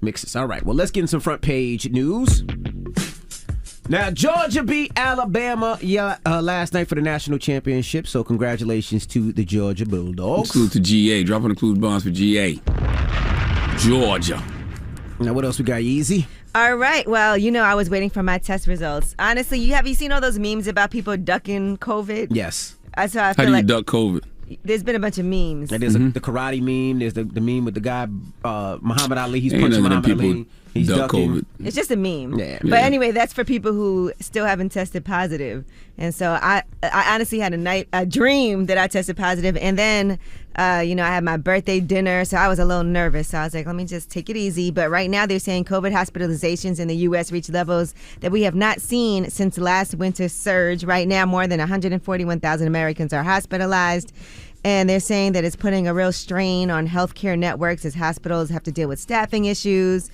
Mixes. All right. Well, let's get in some front page news. Now, Georgia beat Alabama last night for the national championship, so congratulations to the Georgia Bulldogs. Salute to GA. Dropping the clues bombs for GA. Georgia. Now, what else we got, Yeezy? All right. Well, I was waiting for my test results. Honestly, have you seen all those memes about people ducking COVID? Yes. That's how I How feel do you like duck COVID? there's been a bunch of memes. And there's the karate meme. There's the meme with the guy, Muhammad Ali. He's punching none of them Muhammad Ali. people He's duck ducking. COVID. It's just a meme. Yeah. But anyway, that's for people who still haven't tested positive. And so I honestly had a dream that I tested positive. And then, I had my birthday dinner. So I was a little nervous. So I was like, let me just take it easy. But right now they're saying COVID hospitalizations in the U.S. reach levels that we have not seen since last winter's surge. Right now, more than 141,000 Americans are hospitalized. And they're saying that it's putting a real strain on healthcare networks as hospitals have to deal with staffing issues,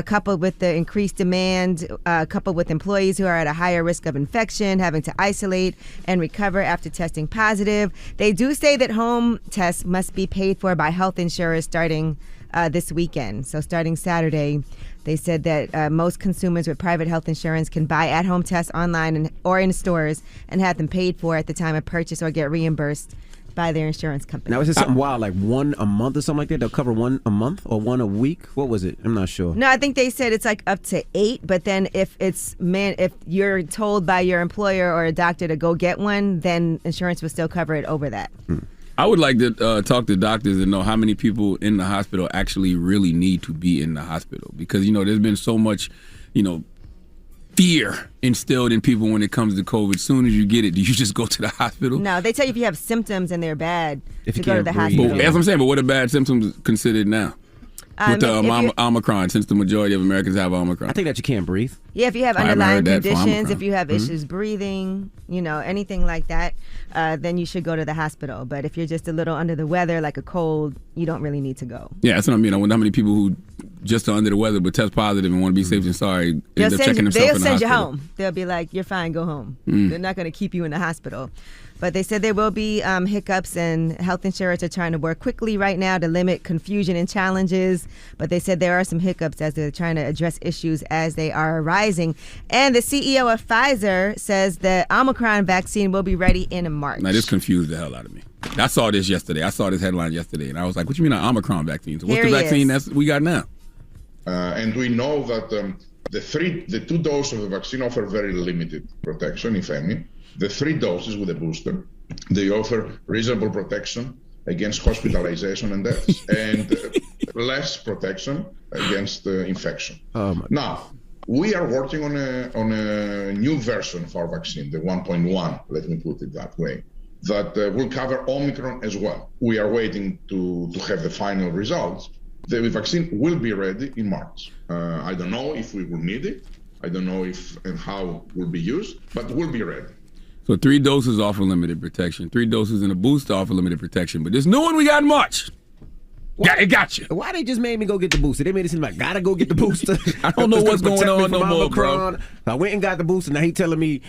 coupled with the increased demand, coupled with employees who are at a higher risk of infection, having to isolate and recover after testing positive. They do say that home tests must be paid for by health insurers starting this weekend. So starting Saturday, they said that most consumers with private health insurance can buy at-home tests online or in stores and have them paid for at the time of purchase or get reimbursed by their insurance company. Now, is it something wild, like one a month or something like that? They'll cover one a month or one a week? What was it? I'm not sure. No, I think they said it's like up to 8, but then if you're told by your employer or a doctor to go get one, then insurance will still cover it over that. I would like to talk to doctors and know how many people in the hospital actually really need to be in the hospital. Because, there's been so much, fear instilled in people when it comes to COVID. As soon as you get it, do you just go to the hospital? No, they tell you if you have symptoms and they're bad If to you go to can't the breathe. hospital. But, as I'm saying, but what are bad symptoms considered now? With the Omicron, since the majority of Americans have Omicron. I think that you can't breathe. Yeah, if you have I haven't underlying heard that for conditions, Omicron. if you have issues breathing, anything like that, then you should go to the hospital. But if you're just a little under the weather, like a cold, you don't really need to go. Yeah, that's what I mean. I wonder how many people who just are under the weather but test positive and want to be safe and sorry end up checking themselves in the They'll send hospital. you home. They'll be like, you're fine, go home. They're not going to keep you in the hospital. But they said there will be hiccups, and health insurers are trying to work quickly right now to limit confusion and challenges. But they said there are some hiccups as they're trying to address issues as they are arising. And the CEO of Pfizer says the Omicron vaccine will be ready in March. Now, this confused the hell out of me. I saw this yesterday. I saw this headline yesterday, and I was like, what you mean an Omicron vaccine? So what's Here the he vaccine is. that we got now? And we know that the 2 doses of the vaccine offer very limited protection, if any. The 3 doses with a booster, they offer reasonable protection against hospitalization and deaths, and less protection against infection. Now, we are working on a new version of our vaccine, the 1.1, let me put it that way, that will cover Omicron as well. We are waiting to have the final results. The vaccine will be ready in March. I don't know if we will need it. I don't know if and how it will be used, but we'll be ready. So 3 doses offer limited protection. 3 doses and a booster offer limited protection. But this new one we got in March. It got you. Why they just made me go get the booster? They made it seem like, gotta go get the booster. I don't know what's going on no more, bro. I went and got the booster. Now he telling me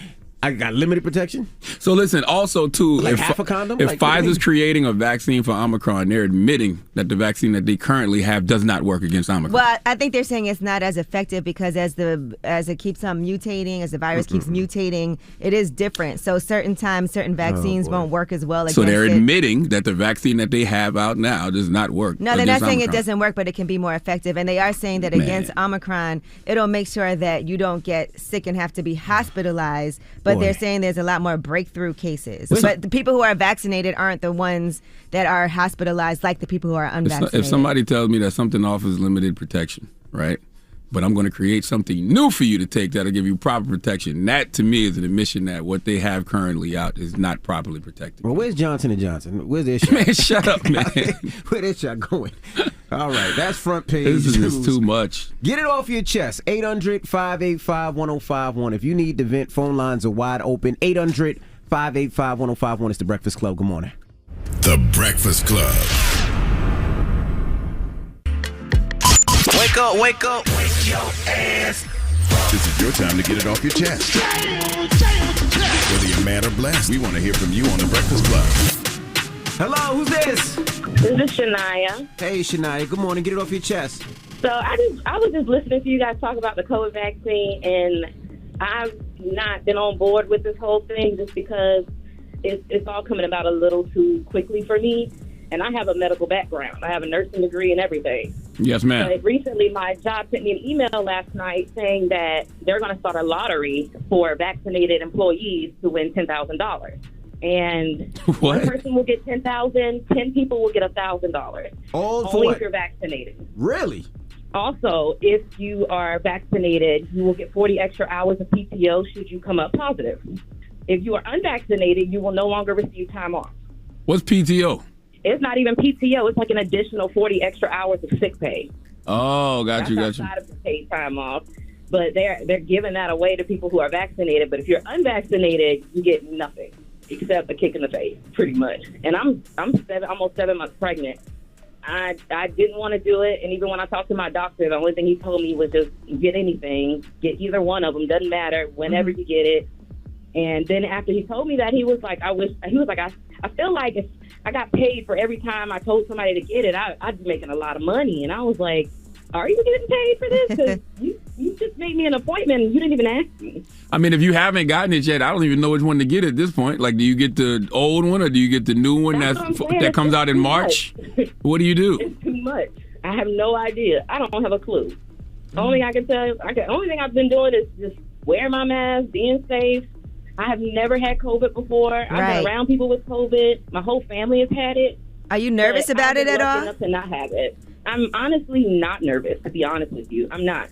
I got limited protection? So listen, also too, Like if, half a condom? if Like, what do you Pfizer's mean? creating a vaccine for Omicron, they're admitting that the vaccine that they currently have does not work against Omicron. Well, I think they're saying it's not as effective because as it keeps on mutating, as the virus keeps mutating, it is different. So certain times, certain vaccines won't work as well against So they're it. admitting that the vaccine that they have out now does not work. No, they're not against saying it Omicron. doesn't work, but it can be more effective. And they are saying that against Omicron, it'll make sure that you don't get sick and have to be hospitalized. But Boy. they're saying there's a lot more breakthrough cases. But the people who are vaccinated aren't the ones that are hospitalized like the people who are unvaccinated. If somebody tells me that something offers limited protection, right? But I'm going to create something new for you to take that'll give you proper protection. That, to me, is an admission that what they have currently out is not properly protected. Well, where's Johnson & Johnson? Where's their shot? Man, shut up, man. Where their shot going? All right, that's front page This is news. just too much. Get it off your chest. 800-585-1051. If you need to vent, phone lines are wide open. 800-585-1051. It's The Breakfast Club. Good morning. The Breakfast Club. Wake up, wake up. Wake your ass. This is your time to get it off your chest. Whether you're mad or blessed, we want to hear from you on The Breakfast Club. Hello, who's this? This is Shania. Hey, Shania. Good morning. Get it off your chest. So I was just listening to you guys talk about the COVID vaccine, and I've not been on board with this whole thing just because it's all coming about a little too quickly for me. And I have a medical background. I have a nursing degree and everything. Yes, ma'am. But recently, my job sent me an email last night saying that they're going to start a lottery for vaccinated employees to win $10,000. And one person will get $10,000, 10 people will get $1,000. Only if you're vaccinated. Really? Also, if you are vaccinated, you will get 40 extra hours of PTO should you come up positive. If you are unvaccinated, you will no longer receive time off. What's PTO? It's not even PTO. It's like an additional 40 extra hours of sick pay. Oh, got you. Outside of the paid time off. But they're giving that away to people who are vaccinated. But if you're unvaccinated, you get nothing except a kick in the face, pretty much. And I'm almost 7 months pregnant. I didn't want to do it. And even when I talked to my doctor, the only thing he told me was just get anything. Get either one of them. Doesn't matter. Whenever you get it. And then after he told me that, he was like, I feel like if I got paid for every time I told somebody to get it, I'd be making a lot of money. And I was like, are you getting paid for this? Because you just made me an appointment and you didn't even ask me. I mean, if you haven't gotten it yet, I don't even know which one to get at this point. Like, do you get the old one or do you get the new one that comes out in March? What do you do? It's too much. I have no idea. I don't have a clue. The only thing I can tell you, only thing I've been doing is just wearing my mask, being safe. I have never had COVID before. I've been around people with COVID. My whole family has had it. Are you nervous about it at all? Enough to not have it. I'm honestly not nervous, to be honest with you. I'm not.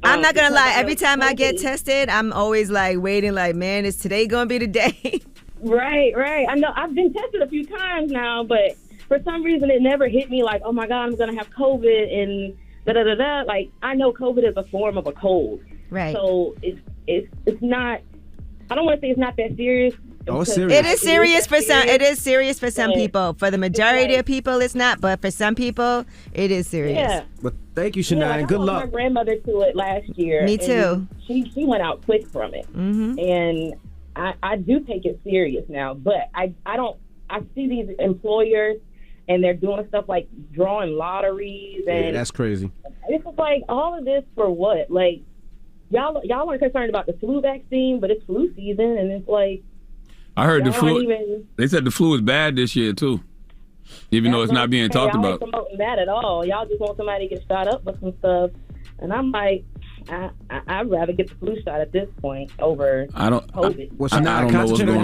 I'm not going to lie. Every time I get tested, I'm always like waiting like, man, is today going to be the day? Right. I know I've been tested a few times now, but for some reason it never hit me like, oh my God, I'm going to have COVID and da-da-da-da. Like, I know COVID is a form of a cold. Right. So it's not, I don't want to say it's not that serious. Oh, it's serious. It is serious for some. It is serious for some people. For the majority of people, it's not. But for some people, it is serious. Yeah. But thank you, Shania, and good luck. I lost my grandmother to it last year. Me too. She went out quick from it, and I do take it serious now. But I don't. I see these employers, and they're doing stuff like drawing lotteries, and yeah, that's crazy. It's just like all of this for what? Like y'all aren't concerned about the flu vaccine, but it's flu season, and it's like. I heard the flu. They said the flu is bad this year too, even though it's not being talked about. Y'all ain't promoting that at all. Y'all just want somebody to get shot up with some stuff, and I'm like, I'd rather get the flu shot at this point over COVID. I don't know what's going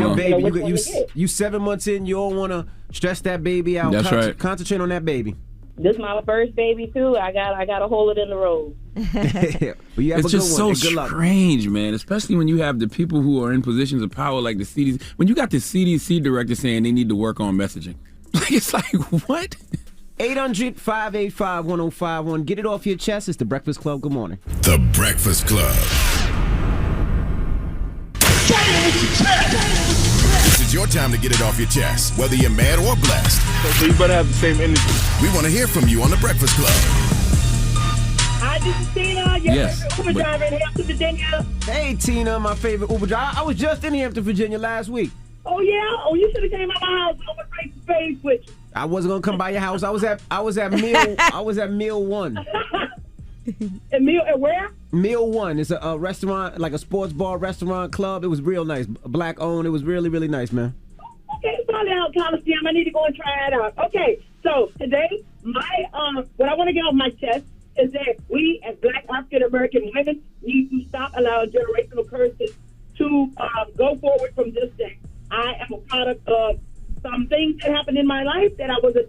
on. Baby. You 7 months in, you don't want to stress that baby out. That's right. Concentrate on that baby. This is my first baby too. I got to hold it in the road. It's just so strange, man. Especially when you have the people who are in positions of power, like the CDC. When you got the CDC director saying they need to work on messaging, it's like what? 800-585-1051. Get it off your chest. It's the Breakfast Club. Good morning. The Breakfast Club. This is your time to get it off your chest, whether you're mad or blessed. So you better have the same energy. We want to hear from you on the Breakfast Club. Hi, this is Tina, your favorite Uber driver in Hampton, Virginia. Hey, Tina, my favorite Uber driver. I was just in Hampton, Virginia last week. Oh yeah? Oh, you should have came out my house and I went face to face with you. I wasn't gonna come by your house. I was at Meal One. At where? Meal One. It's a restaurant, like a sports bar restaurant club. It was real nice, black owned. It was really, really nice, man. Okay, it's probably out Coliseum. I need to go and try it out. Okay, so today, my what I want to get off my chest is that we, as Black African American women, need to stop allowing generational curses to go forward from this day. I am a product of some things that happened in my life that I wasn't,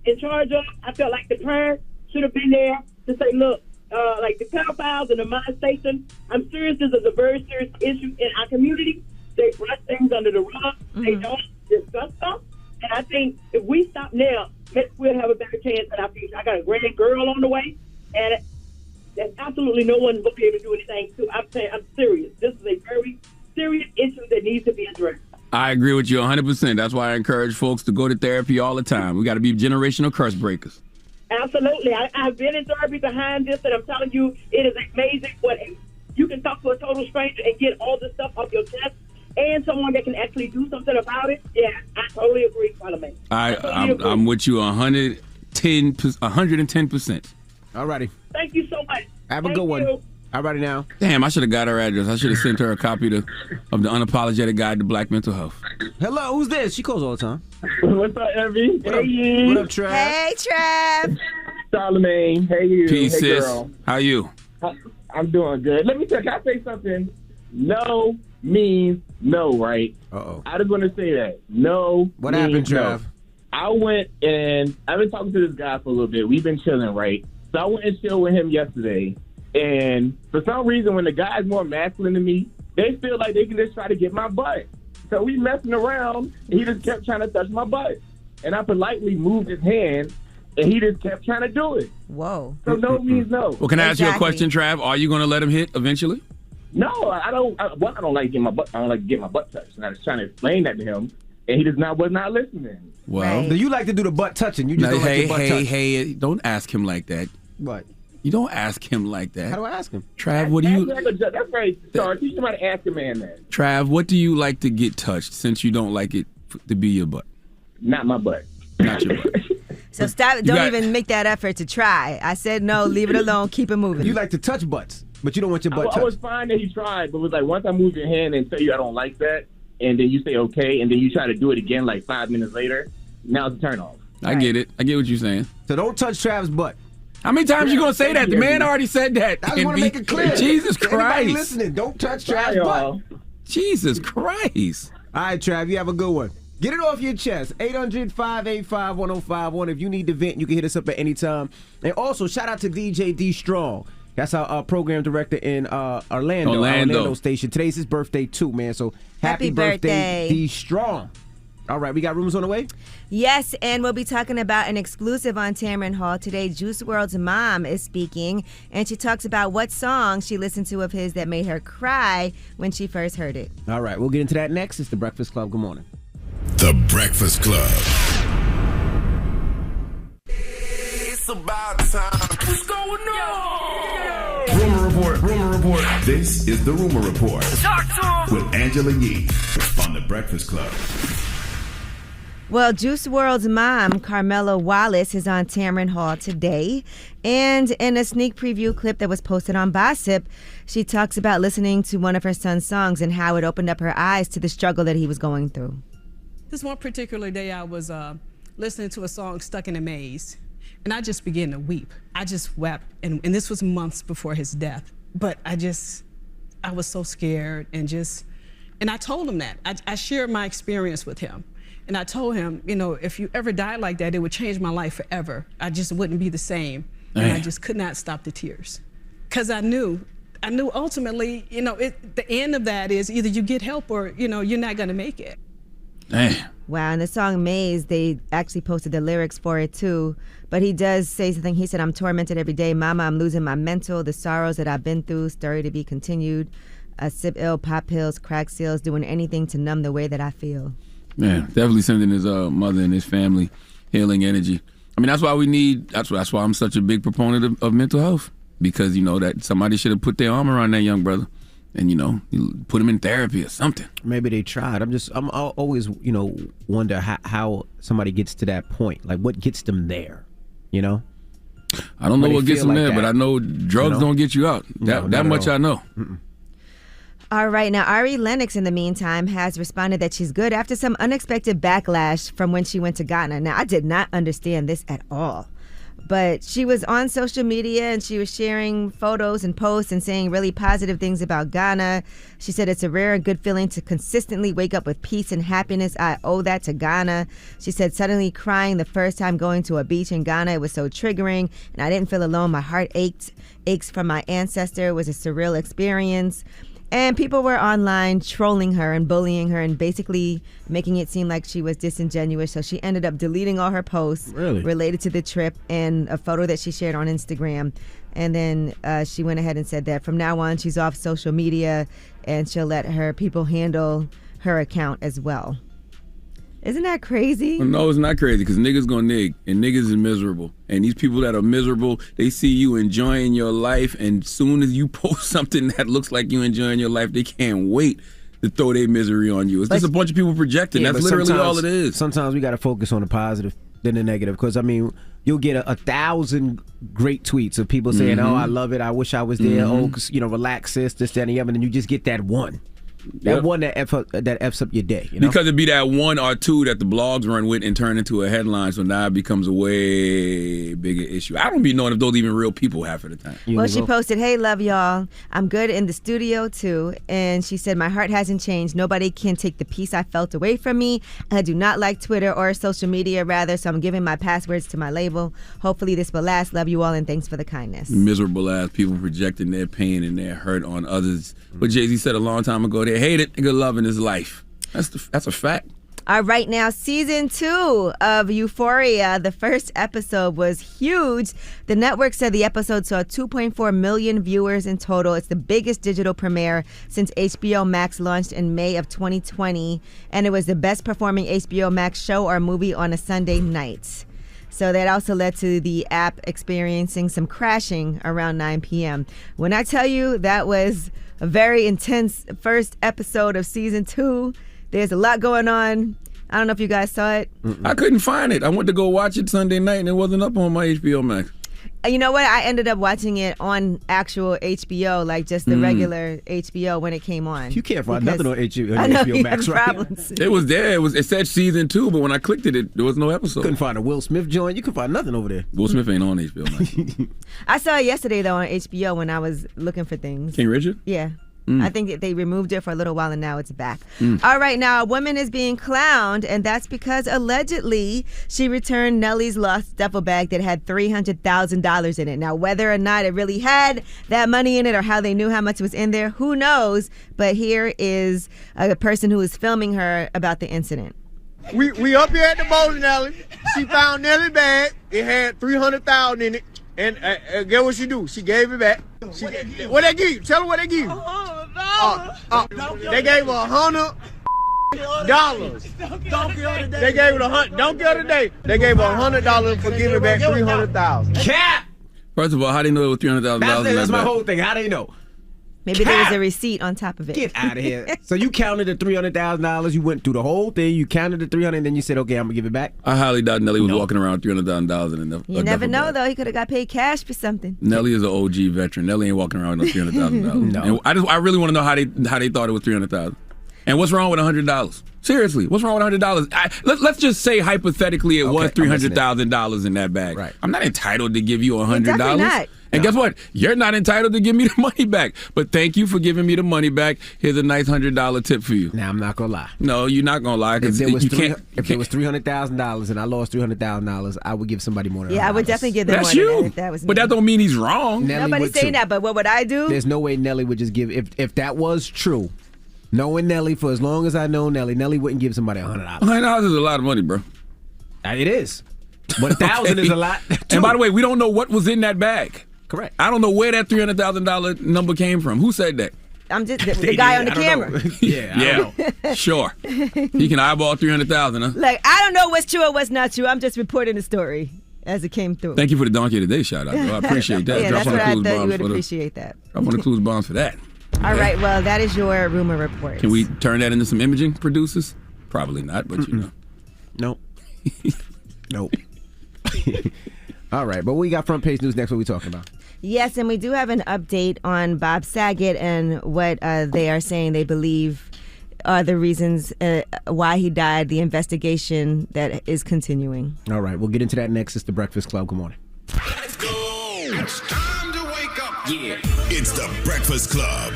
in charge of. I felt like the parents should have been there to say, look, like the pedophiles and the molestation, I'm serious. This is a very serious issue in our community. They brush things under the rug. They don't discuss stuff. And I think if we stop now, maybe we'll have a better chance in our future. I got a great girl on the way, and there's absolutely no one will be able to do anything to. I'm serious. This is a very serious issue that needs to be addressed. I agree with you 100%. That's why I encourage folks to go to therapy all the time. We got to be generational curse breakers. Absolutely. I've been in therapy behind this, and I'm telling you, it is amazing what you can talk to a total stranger and get all this stuff off your chest, and someone that can actually do something about it. Yeah, I totally agree, Charlamagne. I'm with you 110%. All righty. Thank you so much. Have a good one. All righty now. Damn, I should have got her address. I should have sent her a copy of the Unapologetic Guide to Black Mental Health. Hello, who's this? She calls all the time. What's up, Evie? What up, Trav? Hey, Trav. Charlamagne. Hey, you. Peace, hey, sis. girl. How you? I'm doing good. Let me tell you, can I say something? No means no, right? Uh-oh. I just want to say that. No. What happened, Trav? No. I went and I've been talking to this guy for a little bit. We've been chilling, right? So I went and chilled with him yesterday. And for some reason, when the guy's more masculine than me, they feel like they can just try to get my butt. So we messing around, and he just kept trying to touch my butt. And I politely moved his hand, and he just kept trying to do it. Whoa. So no means no. Well, can I ask you a question, Trav? Are you going to let him hit eventually? No, I don't. I don't like getting my butt. I don't like to get my butt touched. And I was trying to explain that to him, and he was not listening. Well, Do you like to do the butt touching? You just don't like your butt touched. Hey, don't ask him like that. What? You don't ask him like that. How do I ask him? Trav, what do you... That's right, sorry. Teach somebody to ask a man that. Trav, what do you like to get touched since you don't like it to be your butt? Not my butt. Not your butt. So stop. Don't even make that effort to try. I said no. Leave it alone. Keep it moving. You like to touch butts, but you don't want your butt touched. I was fine that he tried, but it was like once I move your hand and tell you I don't like that, and then you say okay, and then you try to do it again like 5 minutes later, now it's a turn off. I get it. I get what you're saying. So don't touch Trav's butt. How many times you gonna say that? The man already said that. I just want to make it clear. Jesus To anybody Christ. listening, don't touch Trav's butt. Jesus Christ. All right, Trav, you have a good one. Get it off your chest. 800-585-1051. If you need to vent, you can hit us up at any time. And also, shout out to DJ D Strong. That's our program director in Orlando station. Today's his birthday, too, man. So happy birthday, D Strong. All right, we got rumors on the way? Yes, and we'll be talking about an exclusive on Tamron Hall today. Juice WRLD's mom is speaking, and she talks about what song she listened to of his that made her cry when she first heard it. All right, we'll get into that next. It's The Breakfast Club. Good morning. The Breakfast Club. It's about time. What's going on? Rumor report. This is the Rumor Report Talk to him. with Angela Yee on The Breakfast Club. Well, Juice WRLD's mom, Carmela Wallace, is on Tamron Hall today. And in a sneak preview clip that was posted on Gossip, she talks about listening to one of her son's songs and how it opened up her eyes to the struggle that he was going through. This one particular day, I was listening to a song, Stuck in a Maze, and I just began to weep. I just wept, and this was months before his death. But I was so scared, and I told him that. I shared my experience with him. And I told him, if you ever died like that, it would change my life forever. I just wouldn't be the same. Man. And I just could not stop the tears. Because I knew ultimately, the end of that is either you get help or, you're not going to make it. Damn. Wow, and the song Maze, they actually posted the lyrics for it too. But he does say something. He said, I'm tormented every day. Mama, I'm losing my mental. The sorrows that I've been through, story to be continued. I sip ill, pop pills, crack seals, doing anything to numb the way that I feel. Man, definitely sending his mother and his family healing energy. I mean, that's why that's why I'm such a big proponent of mental health, because that somebody should have put their arm around that young brother and put him in therapy or something. Maybe they tried. I'm always wonder how somebody gets to that point. Like, what gets them there? I don't know what gets them there, but I know drugs don't get you out. That much I know. Mm-mm. All right, now Ari Lennox, in the meantime, has responded that she's good after some unexpected backlash from when she went to Ghana. Now, I did not understand this at all, but she was on social media and she was sharing photos and posts and saying really positive things about Ghana. She said it's a rare and good feeling to consistently wake up with peace and happiness. I owe that to Ghana. She said suddenly crying the first time going to a beach in Ghana. It was so triggering and I didn't feel alone. My heart aches from my ancestor. It was a surreal experience. And people were online trolling her and bullying her and basically making it seem like she was disingenuous. So she ended up deleting all her posts related to the trip and a photo that she shared on Instagram. And then she went ahead and said that from now on, she's off social media and she'll let her people handle her account as well. Isn't that crazy? Well, no, it's not crazy, because niggas gonna nig, and niggas is miserable. And these people that are miserable, they see you enjoying your life, and soon as you post something that looks like you enjoying your life, they can't wait to throw their misery on you. It's just a bunch of people projecting. That's literally all it is. Sometimes we got to focus on the positive than the negative, because, you'll get 1,000 great tweets of people saying, "Oh, I love it. I wish I was there. Oh, relax, sis, this, that, and the other." And then you just get that one. That one that F's up your day. Because it'd be that one or two that the blogs run with and turn into a headline, so now it becomes a way bigger issue. I don't be knowing if those even real people half of the time. Well, she posted, "Hey, love y'all. I'm good in the studio too." And she said, "My heart hasn't changed. Nobody can take the peace I felt away from me. I do not like Twitter or social media, rather, so I'm giving my passwords to my label. Hopefully this will last. Love you all and thanks for the kindness." Miserable ass people projecting their pain and their hurt on others. But Jay-Z said a long time ago, they hate it, nigga loving his life. That's a fact. All right, now season 2 of Euphoria, the first episode was huge. The network said the episode saw 2.4 million viewers in total. It's the biggest digital premiere since HBO Max launched in May of 2020, and it was the best performing HBO Max show or movie on a Sunday night. So that also led to the app experiencing some crashing around 9 p.m. When I tell you that was a very intense first episode of season 2, there's a lot going on. I don't know if you guys saw it. I couldn't find it. I went to go watch it Sunday night and it wasn't up on my HBO Max. You know what? I ended up watching it on actual HBO, like just the regular HBO when it came on. You can't find nothing on HBO, I know HBO Max, you right? have problems. It was there. It said season 2, but when I clicked it, there was no episode. Couldn't find a Will Smith joint. You couldn't find nothing over there. Will Smith ain't on HBO Max. I saw it yesterday, though, on HBO when I was looking for things. King Richard? Yeah. I think they removed it for a little while and now it's back. All right, now a woman is being clowned, and that's because allegedly she returned Nelly's lost duffel bag that had $300,000 in it. Now, whether or not it really had that money in it or how they knew how much was in there, who knows? But here is a person who is filming her about the incident. We up here at the bowling alley. She found Nelly's bag. It had $300,000 in it. And guess what she do? She gave it back. What they give you? Tell her what they give you. They gave her $100. They gave her $100. Don't get her today. They gave her $100 for giving back $300,000. Cap. First of all, how do you know it was $300,000? That's my whole thing. How do you know? Maybe there was a receipt on top of it. Get out of here. So you counted the $300,000. You went through the whole thing. You counted the $300,000, and then you said, "Okay, I'm gonna give it back." I highly doubt Nelly was walking around with $300,000 in the. You never know, though. He could have got paid cash for something. Nelly is an OG veteran. Nelly ain't walking around with no $300,000. No. And I really want to know how they thought it was $300,000. And what's wrong with $100? Seriously, what's wrong with $100? Let's just say hypothetically it was $300,000 in that bag. Right. I'm not entitled to give you $100. Definitely not. And guess what? You're not entitled to give me the money back. But thank you for giving me the money back. Here's a nice $100 tip for you. Now, I'm not going to lie. No, you're not going to lie. If it was $300,000 and I lost $300,000, I would give somebody more than $100. Yeah, I would definitely give them That's more you. than that if that was me. But that don't mean he's wrong. Nobody's saying that, but what would I do? There's no way Nelly would just give. If that was true, knowing Nelly for as long as I know Nelly wouldn't give somebody $100. $100 is a lot of money, bro. It is. But $1,000 is a lot. And by the way, we don't know what was in that bag. Correct. I don't know where that $300,000 number came from. Who said that? I'm just the guy on the camera. Yeah. Sure. He can eyeball $300,000, huh? Like, I don't know what's true or what's not true. I'm just reporting the story as it came through. Thank you for the Donkey of the Day shout out, bro. I appreciate that. Yeah, Drop that's on what the I clues thought you bombs would for the- appreciate that. Drop on the clues bombs for that. All right, well, that is your rumor report. Can we turn that into some imaging producers? Probably not, but you know. Nope. Nope. All right, but we got front page news next. What we talking about? Yes, and we do have an update on Bob Saget and what they are saying they believe are the reasons why he died, the investigation that is continuing. All right, we'll get into that next. It's The Breakfast Club. Good morning. Let's go. It's time to wake up. Yeah. It's The Breakfast Club.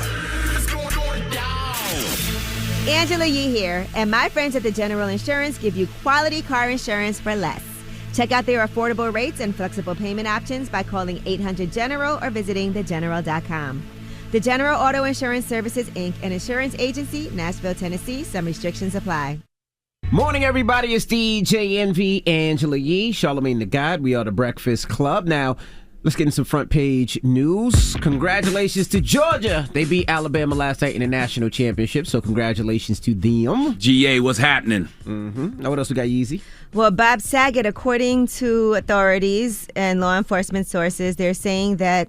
It's going down. Angela Yee here, and my friends at the General Insurance give you quality car insurance for less. Check out their affordable rates and flexible payment options by calling 800-GENERAL or visiting thegeneral.com. The General Auto Insurance Services, Inc., an insurance agency, Nashville, Tennessee. Some restrictions apply. Morning, everybody. It's DJ Envy, Angela Yee, Charlamagne the God. We are The Breakfast Club. Now, let's get into some front page news. Congratulations to Georgia. They beat Alabama last night in the national championship, so congratulations to them. GA, what's happening? Now, what else we got, Yeezy? Well, Bob Saget, according to authorities and law enforcement sources, they're saying that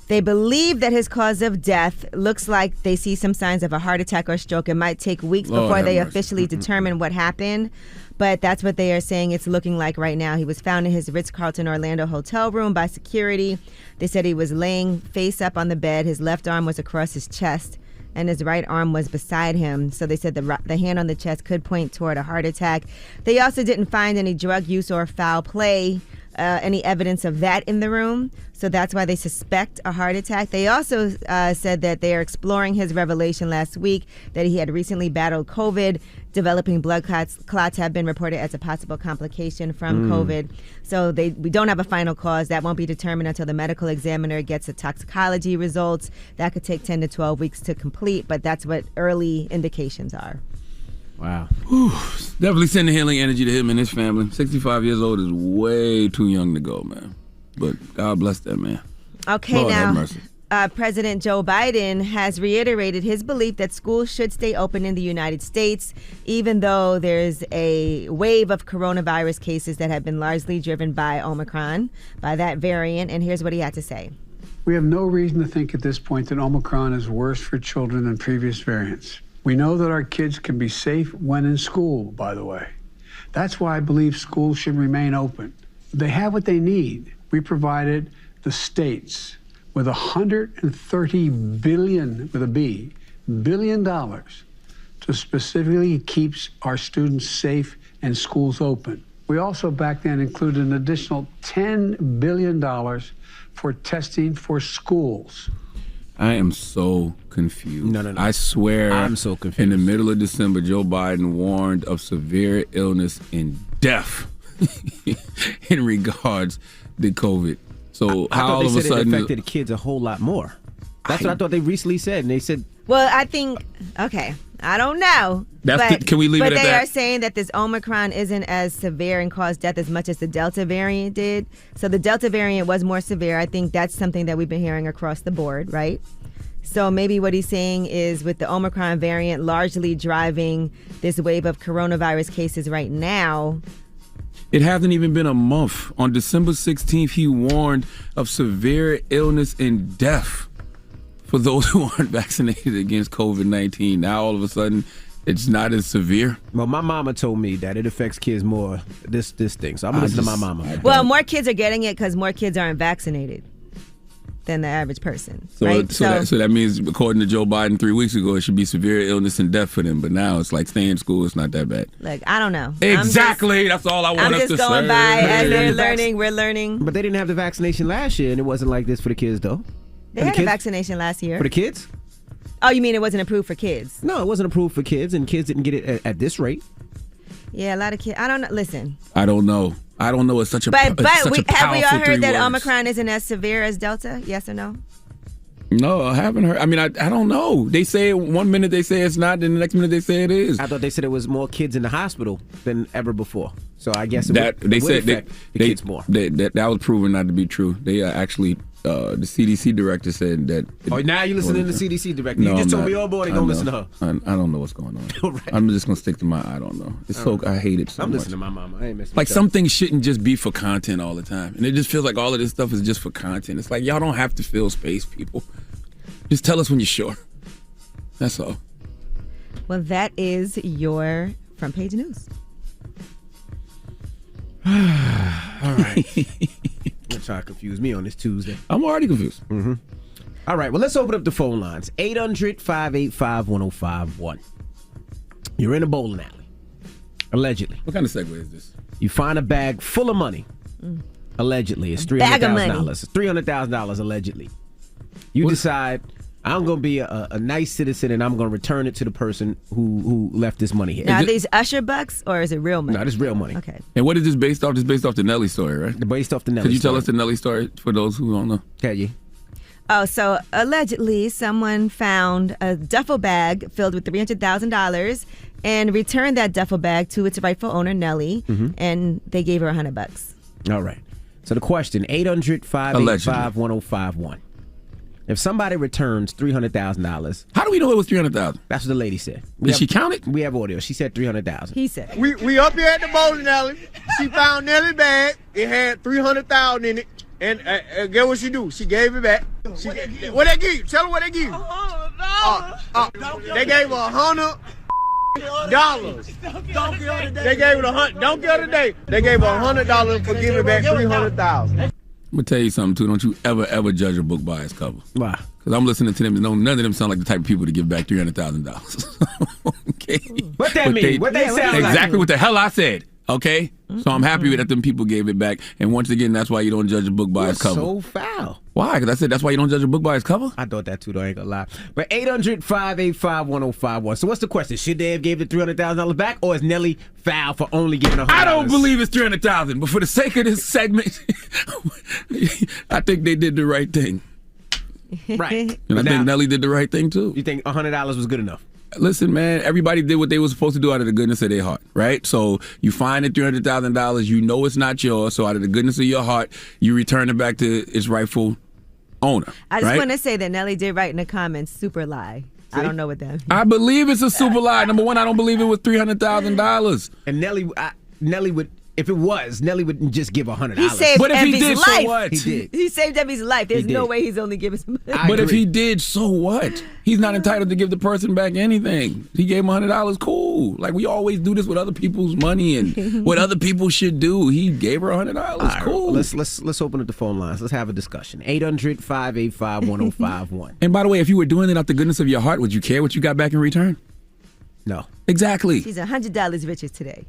they believe that his cause of death looks like they see some signs of a heart attack or stroke. It might take weeks before they officially determine what happened. but that's what they are saying it's looking like right now. He was found in his Ritz-Carlton Orlando hotel room by security. They said he was laying face up on the bed. His left arm was across his chest, and his right arm was beside him. So they said the hand on the chest could point toward a heart attack. They also didn't find any drug use or foul play, any evidence of that in the room. So that's why they suspect a heart attack. They also said that they are exploring his revelation last week that he had recently battled COVID. Developing blood clots have been reported as a possible complication from COVID. So we don't have a final cause. That won't be determined until the medical examiner gets the toxicology results. That could take 10 to 12 weeks to complete, but that's what early indications are. Wow. Whew. Definitely sending healing energy to him and his family. 65 years old is way too young to go, man. But God bless that man. Okay, Lord have now, mercy. President Joe Biden has reiterated his belief that schools should stay open in the United States, even though there's a wave of coronavirus cases that have been largely driven by Omicron, by that variant. And here's what he had to say. We have no reason to think at this point that Omicron is worse for children than previous variants. We know that our kids can be safe when in school, by the way. That's why I believe schools should remain open. They have what they need. We provided the states with $130 billion, with a B, billion dollars to specifically keep our students safe and schools open. We also back then included an additional $10 billion for testing for schools. I am so confused. No. I swear, I'm so confused. In the middle of December, Joe Biden warned of severe illness and death in regards to COVID. So I how thought all they of a said sudden it affected the kids a whole lot more. That's what I thought they recently said, and they said. Well, I think, okay, I don't know. Can we leave it at that? But they are saying that this Omicron isn't as severe and caused death as much as the Delta variant did. So the Delta variant was more severe. I think that's something that we've been hearing across the board, right? So maybe what he's saying is with the Omicron variant largely driving this wave of coronavirus cases right now. It hasn't even been a month. On December 16th, he warned of severe illness and death for those who aren't vaccinated against COVID-19. Now, all of a sudden, it's not as severe. Well, my mama told me that it affects kids more, this thing. So I'm listening to my mama. Well, more kids are getting it because more kids aren't vaccinated than the average person. Right? So that means, according to Joe Biden 3 weeks ago, it should be severe illness and death for them. But now it's like stay in school. It's not that bad. Like, I don't know. Exactly. That's all I want us to say. I'm just going by as they're learning. We're learning. But they didn't have the vaccination last year, and it wasn't like this for the kids, though. They had a vaccination last year. For the kids? Oh, you mean it wasn't approved for kids? No, it wasn't approved for kids, and kids didn't get it at this rate. Yeah, a lot of kids. I don't know. Listen. I don't know. It's such a But have we all heard that Omicron isn't as severe as Delta? Yes or no? No, I haven't heard. I mean, I don't know. They say 1 minute they say it's not, then the next minute they say it is. I thought they said it was more kids in the hospital than ever before. So I guess it would affect the kids more. That was proven not to be true. They actually, the CDC director said that. Now you're listening to the CDC director. You just told me, oh boy, they don't listen to her. I don't know what's going on. Right. I'm just going to stick to I don't know. It's so I hate it so much. I'm listening to my mama. I ain't messing like with some things shouldn't just be for content all the time. And it just feels like all of this stuff is just for content. It's like, y'all don't have to fill space, people. Just tell us when you're sure. That's all. Well, that is your front page news. All right. You're trying to confuse me on this Tuesday. I'm already confused. Mm-hmm. All right. Well, let's open up the phone lines. 800-585-1051. You're in a bowling alley. Allegedly. What kind of segue is this? You find a bag full of money. Allegedly. It's $300,000. It's $300,000 allegedly. You decide, I'm going to be a nice citizen and I'm going to return it to the person who left this money here. Now, are these Usher bucks or is it real money? No, this is real money. Okay. And what is this based off? This is based off the Nelly story, right? Based off the Nelly story. Could you tell us the Nelly story for those who don't know? Can you? Oh, so allegedly someone found a duffel bag filled with $300,000 and returned that duffel bag to its rightful owner, Nelly, and they gave her $100. All right. So the question, 800-585-1051. If somebody returns $300,000, how do we know it was $300,000? That's what the lady said. Did she count it? We have audio. She said $300,000. He said. We up here at the bowling alley. She found Nelly's bag. It had $300,000 in it. And guess what she do? She gave it back. What they give you? Tell her what they give you. They gave her $100. They gave it $100. Don't get it today. They gave $100 for giving back $300,000. I'm gonna tell you something too. Don't you ever judge a book by its cover. Why? Because I'm listening to them and none of them sound like the type of people to give back $300,000. Okay. What that mean? What they sound like? Exactly what the hell I said. Okay. So I'm happy that them people gave it back. And once again, that's why you don't judge a book by its cover. So foul. Why? Because I said that's why you don't judge a book by its cover. I thought that too, though. I ain't gonna lie. But 800-585-1051. So what's the question? Should they have gave the $300,000 back, or is Nelly foul for only giving $100? I don't believe it's $300,000, but for the sake of this segment, I think they did the right thing. Right. And I think Nelly did the right thing too. You think $100 was good enough? Listen, man, everybody did what they were supposed to do out of the goodness of their heart, right? So you find the $300,000, you know it's not yours, so out of the goodness of your heart, you return it back to its rightful owner. I just want to say that Nelly did write in the comments, super lie. See? I don't know what that means. I believe it's a super lie. Number one, I don't believe it was $300,000. And Nelly would, if it was, Nelly would just give $100. He saved but if Envy's he did, life. so what? He did. He saved Envy's life. There's no way he's only giving some money. But if he did, so what? He's not entitled to give the person back anything. He gave him $100. Cool. Like we always do this with other people's money and what other people should do. He gave her $100. Right, cool. Let's open up the phone lines. Let's have a discussion. 800-585-1051. And by the way, if you were doing it out the goodness of your heart, would you care what you got back in return? No. Exactly. She's $100 richer today.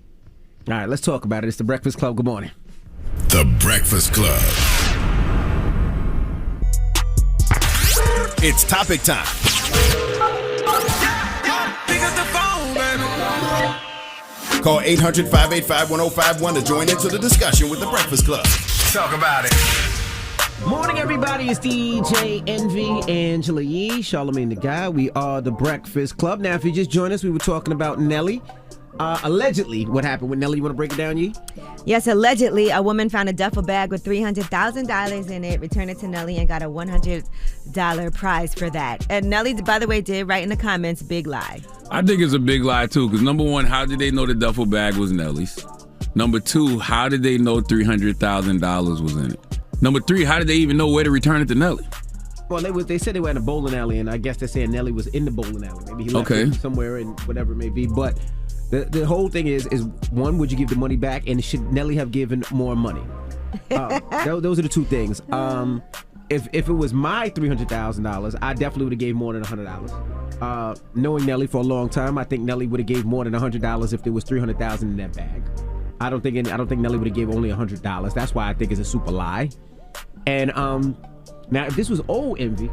All right, let's talk about it. It's the Breakfast Club. Good morning. The Breakfast Club. It's topic time. Call 800-585-1051 to join into the discussion with the Breakfast Club. Talk about it. Morning, everybody. It's DJ Envy, Angela Yee, Charlamagne the Guy. We are the Breakfast Club. Now, if you just joined us, we were talking about Nelly. Allegedly, what happened with Nelly? You want to break it down, Yee? Yes, allegedly, a woman found a duffel bag with $300,000 in it, returned it to Nelly, and got a $100 prize for that. And Nelly, by the way, did write in the comments, big lie. I think it's a big lie, too, because number one, how did they know the duffel bag was Nelly's? Number two, how did they know $300,000 was in it? Number three, how did they even know where to return it to Nelly? Well, they said they were at a bowling alley, and I guess they're saying Nelly was in the bowling alley. Maybe he left it somewhere and whatever it may be. But the whole thing is one, would you give the money back, and should Nelly have given more money? Those are the two things. If it was my $300,000, I definitely would have gave more than $100. Knowing Nelly for a long time, I think Nelly would have gave more than $100 if there was $300,000 in that bag. I don't think Nelly would have gave only $100. That's why I think it's a super lie. And now if this was old Envy,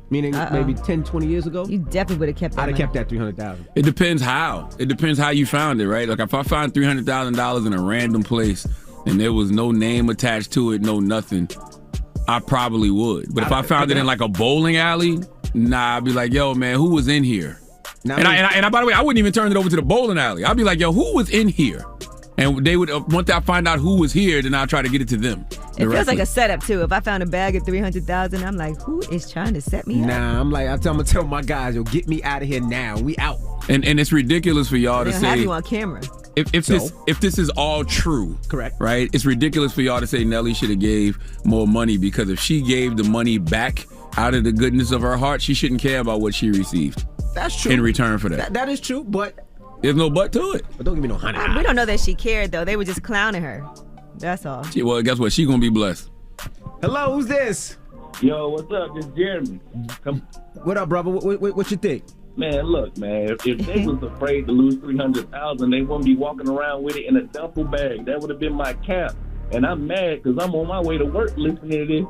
meaning maybe 10, 20 years ago, you definitely would have kept that. I'd have kept that $300,000. It depends how. It depends how you found it, right? Like if I found $300,000 in a random place and there was no name attached to it, no nothing, I probably would. But if I found it in like a bowling alley, nah, I'd be like, yo, man, who was in here? Now, and by the way, I wouldn't even turn it over to the bowling alley. I'd be like, yo, who was in here? And they would, once I find out who was here, then I'll try to get it to them. It feels like a setup too. If I found a bag at $300,000, I'm like, who is trying to set me up? Nah, I'm gonna tell my guys, yo, get me out of here now. We out. And it's ridiculous for y'all to say. Have you on camera. If this is all true, correct, right? It's ridiculous for y'all to say Nelly should have gave more money, because if she gave the money back out of the goodness of her heart, she shouldn't care about what she received. That's true. In return for that. That is true, but there's no but to it. But don't give me no $100. We don't know that she cared though. They were just clowning her. That's all. Well, guess what? She gonna be blessed. Hello, who's this? Yo, what's up? This is Jeremy. What up, brother? What you think? Man, look, man. If they was afraid to lose $300,000, they wouldn't be walking around with it in a duffel bag. That would have been my cap. And I'm mad because I'm on my way to work listening to this.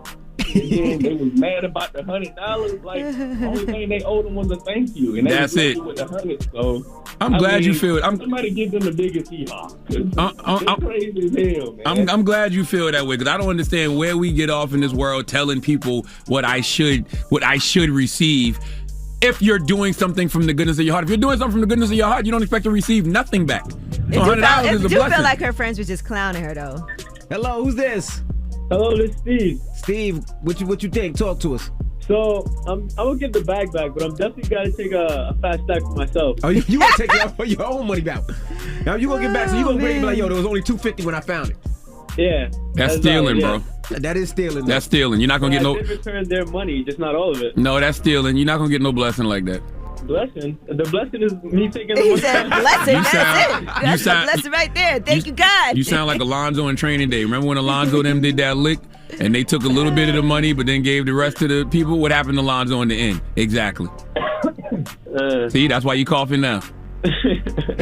And then they was mad about the $100. Like, the only thing they owed them was a thank you. And they that's was it. With the $100. So I'm glad you feel it. Somebody give them the biggest hee-haw. It's crazy as hell, man. I'm glad you feel that way, because I don't understand where we get off in this world telling people what I should receive. If you're doing something from the goodness of your heart, if you're doing something from the goodness of your heart, you don't expect to receive nothing back. So $100 is a blessing. I feel like her friends were just clowning her though. Hello, who's this? Hello, this is Steve. Steve, what you think? Talk to us. So I'm gonna get the bag back, but I'm definitely gotta take a fast stack for myself. Oh, you gonna take your own money back? Now you gonna get back, so you gonna bring me like, yo, there was only $250 when I found it. Yeah. That's stealing, bro. That is stealing. That's stealing. You're not gonna get no. They return their money, just not all of it. No, that's stealing. You're not gonna get no blessing like that. Blessing. The blessing is me taking the He money. said blessing. That's it. That's the blessing right there. Thank you, God. You sound like Alonzo in Training Day. Remember when Alonzo them did that lick and they took a little bit of the money but then gave the rest to the people? What happened to Alonzo in the end? Exactly. See, that's why you coughing now. All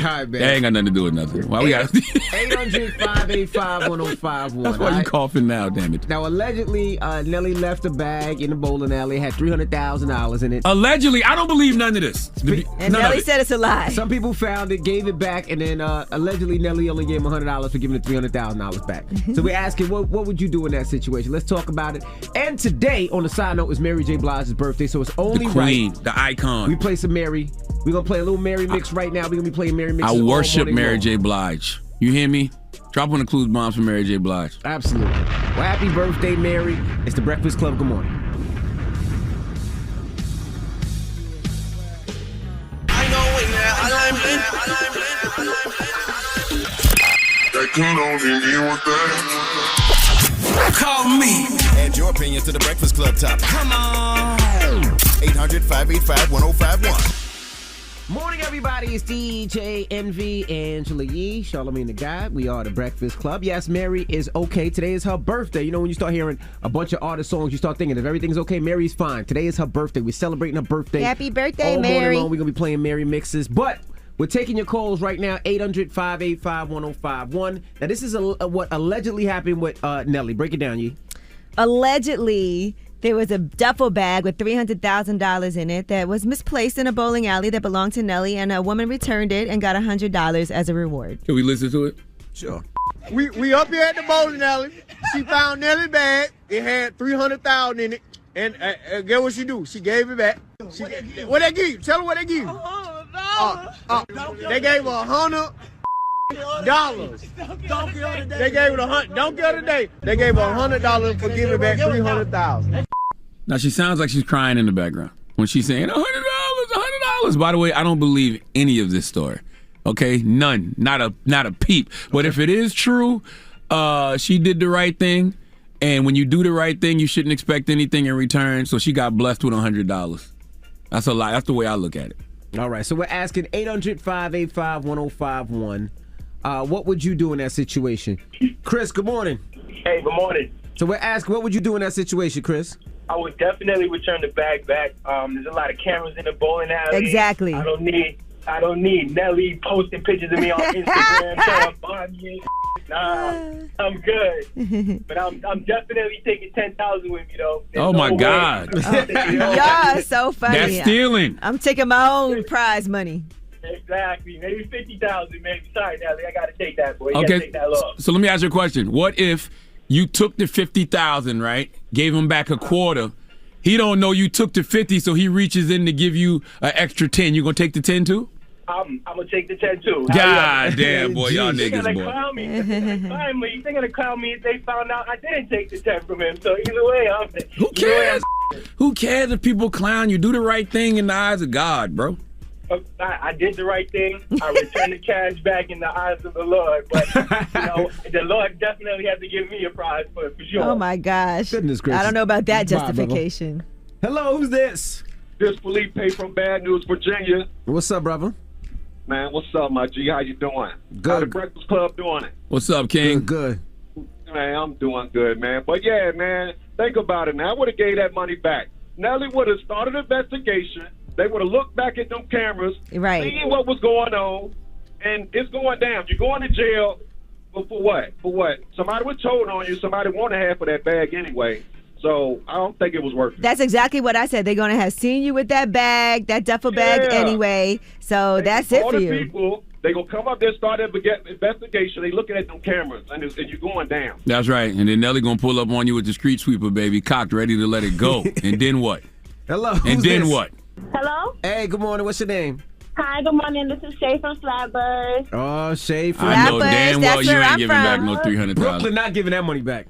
right, man. That ain't got nothing to do with nothing. Why we got 800-585-1051. That's why you coughing now, damn it. Now, allegedly, Nelly left a bag in the bowling alley, had $300,000 in it. Allegedly, I don't believe none of this. And Nelly said it's a lie. Some people found it, gave it back, and then allegedly Nelly only gave him $100 for giving the $300,000 back. So we're asking, what would you do in that situation? Let's talk about it. And today, on the side note, is Mary J. Blige's birthday, so it's only the queen, right. the icon. We play some Mary. We're going to play a little Mary mix right now. We're going to be playing Mary mix. I worship Mary J. Blige. You hear me? Drop one of Clues bombs for Mary J. Blige. Absolutely. Well, happy birthday, Mary. It's the Breakfast Club. Good morning. Call me. Add your opinion to the Breakfast Club topic. Come on. 800-585-1051. Morning, everybody. It's DJ Envy, Angela Yee, Charlamagne the Guy. We are the Breakfast Club. Yes, Mary is okay. Today is her birthday. You know, when you start hearing a bunch of artist songs, you start thinking if everything's okay, Mary's fine. Today is her birthday. We're celebrating her birthday. Happy birthday, all Mary. morning long, we're going to be playing Mary mixes. But we're taking your calls right now, 800-585-1051. Now, this is what allegedly happened with Nelly. Break it down, Yee. Allegedly, there was a duffel bag with $300,000 in it that was misplaced in a bowling alley that belonged to Nelly, and a woman returned it and got $100 as a reward. Can we listen to it? Sure. We up here at the bowling alley. She found Nelly's bag. It had $300,000 in it. And guess what she do? She gave it back. What they give you? Tell her what they give you. They gave her $100. They gave her $100. Don't get her today. They gave her $100 for giving back $300,000. Now, she sounds like she's crying in the background when she's saying $100. By the way, I don't believe any of this story. Okay? None. Not a peep. But if it is true, she did the right thing. And when you do the right thing, you shouldn't expect anything in return. So she got blessed with $100. That's a lie. That's the way I look at it. All right. So we're asking 800-585-1051. What would you do in that situation? Chris, good morning. Hey, good morning. So we're asking, what would you do in that situation, Chris? I would definitely return the bag back. There's a lot of cameras in the bowling alley. Exactly. I don't need Nelly posting pictures of me on Instagram trying to find me. Nah, I'm good. But I'm definitely taking $10,000 with me though. Oh my God. Y'all are so funny. That's stealing. I'm taking my own prize money. Exactly. Maybe $50,000. Maybe. Sorry, Nelly. I gotta take that, boy. You Okay. gotta take that loss. So let me ask you a question. What if you took the $50,000, right? Gave him back a quarter. He don't know you took the 50, so he reaches in to give you an extra 10. You gonna take the 10 too? I'm gonna take the 10 too. God damn, boy, y'all niggas, They're boy. gonna clown me. Finally, they're gonna clown me if they found out I didn't take the 10 from him. So either way, Who cares? Who cares if people clown you? Do the right thing in the eyes of God, bro. I did the right thing. I returned the cash back in the eyes of the Lord. But, the Lord definitely had to give me a prize for sure. Oh, my gosh. Goodness gracious. I don't know about that Bye, justification. Hello, who's this? This Felipe from Bad News, Virginia. What's up, brother? Man, what's up, my G? How you doing? Good. How the Breakfast Club doing it? What's up, King? Good. Man, I'm doing good, man. But yeah, man, think about it now. I would have gave that money back. Nelly would have started an investigation. They would have looked back at them cameras, right, seen what was going on, and it's going down. You're going to jail for what? For what? Somebody was told on you. Somebody wanted half of that bag anyway. So I don't think it was worth it. That's exactly what I said. They're going to have seen you with that bag, that duffel bag anyway. So that's it for you. People, they're going to come up there, start an investigation. They looking at them cameras, and you're going down. That's right. And then Nelly going to pull up on you with the street sweeper, baby, cocked, ready to let it go. And then what? Hello. And then what? Hello? Hey, good morning. What's your name? Hi, good morning. This is Shay from Flatbush. Oh, Shay from I know damn well you ain't giving back no $300,000. Brooklyn not giving that money back.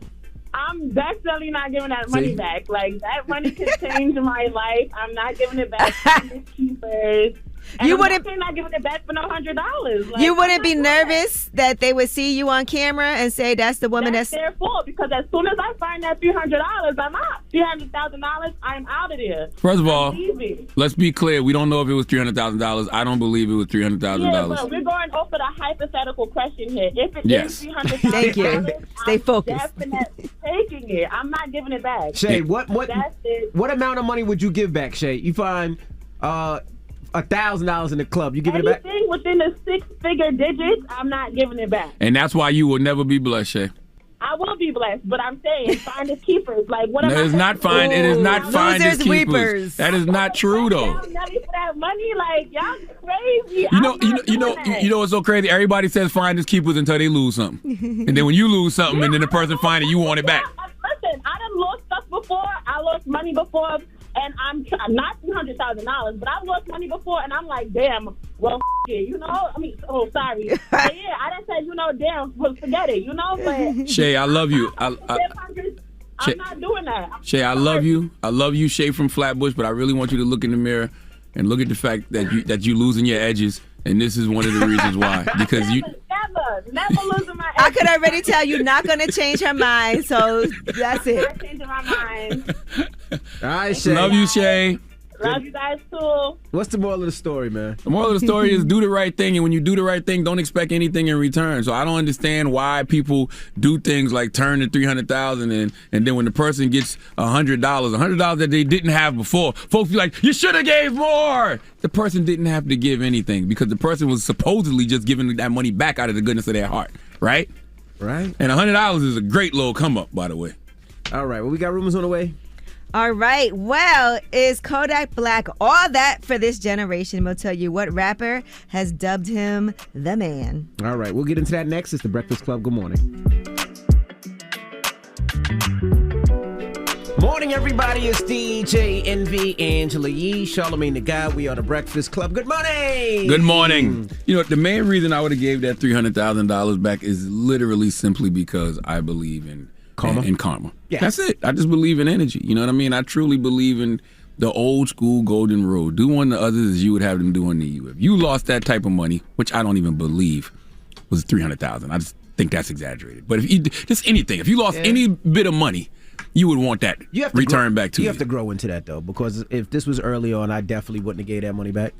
I'm definitely not giving that money back. Like, that money could change my life. I'm not giving it back to the keepers. And You I'm wouldn't- definitely not giving it back for no $100. Like, You wouldn't be I'm not doing nervous that they would see you on camera and say that's the woman That's their fault, because as soon as I find that $300, I'm out. $300,000, I'm out of there. First of all, I'm leaving. let's be clear. We don't know if it was $300,000. I don't believe it was $300,000. Yeah, but we're going off of the hypothetical question here. If it Yes. is $300,000, Thank you. Stay focused. I'm definitely taking it. I'm not giving it back. Shay, what That's it. what amount of money would you give back, Shay? You find $1,000 in the club, you give it back? Anything within the six-figure digits, I'm not giving it back. And that's why you will never be blessed, Shay. I will be blessed, but I'm saying finders keepers. Like, what am It I? is not fine. It is not finders Losers, keepers. weepers. That is not true, though. Y'all nutty for that money, like y'all crazy. You know what's so crazy? Everybody says finders keepers until they lose something, and then when you lose something, and then the person find it, you want it back. Listen, I done lost stuff before. I lost money before, and I'm not $300,000, but I've lost money before, and I'm like, damn. Well, it, you know. I mean, oh, sorry. But yeah, I didn't say, damn. Well, forget it, you know. But Shay, I love you. I'm not doing that. Shay, I love you. I love you, Shay from Flatbush, but I really want you to look in the mirror and look at the fact that you losing your edges, and this is one of the reasons why. Because you never losing my edges. I could already tell you're not going to change her mind, so that's it. I'm changing my mind. All right, Shay. love you, Shay. Love you guys too. What's the moral of the story, man? The moral of the story is do the right thing, and when you do the right thing, don't expect anything in return. So I don't understand why people do things like turn the $300,000 and then when the person gets $100 that they didn't have before, folks be like, you should have gave more. The person didn't have to give anything because the person was supposedly just giving that money back out of the goodness of their heart, right? Right. And $100 is a great little come up, by the way. All right, well, we got rumors on the way. All right. Well, is Kodak Black all that for this generation? We'll tell you what rapper has dubbed him the man. All right, we'll get into that next. It's the Breakfast Club. Good morning. Morning, everybody. It's DJ Envy, Angela Yee, Charlamagne the Guy. We are the Breakfast Club. Good morning. Good morning. You know, the main reason I would have gave that $300,000 back is literally simply because I believe in karma. In karma. Yeah. That's it. I just believe in energy. You know what I mean? I truly believe in the old school golden rule. Do unto others as you would have them do unto you. If you lost that type of money, which I don't even believe was $300,000, I just think that's exaggerated. But if you just anything, if you lost any bit of money, you would want that returned back to you. You have to grow into that, though, because if this was early on, I definitely wouldn't have gave that money back.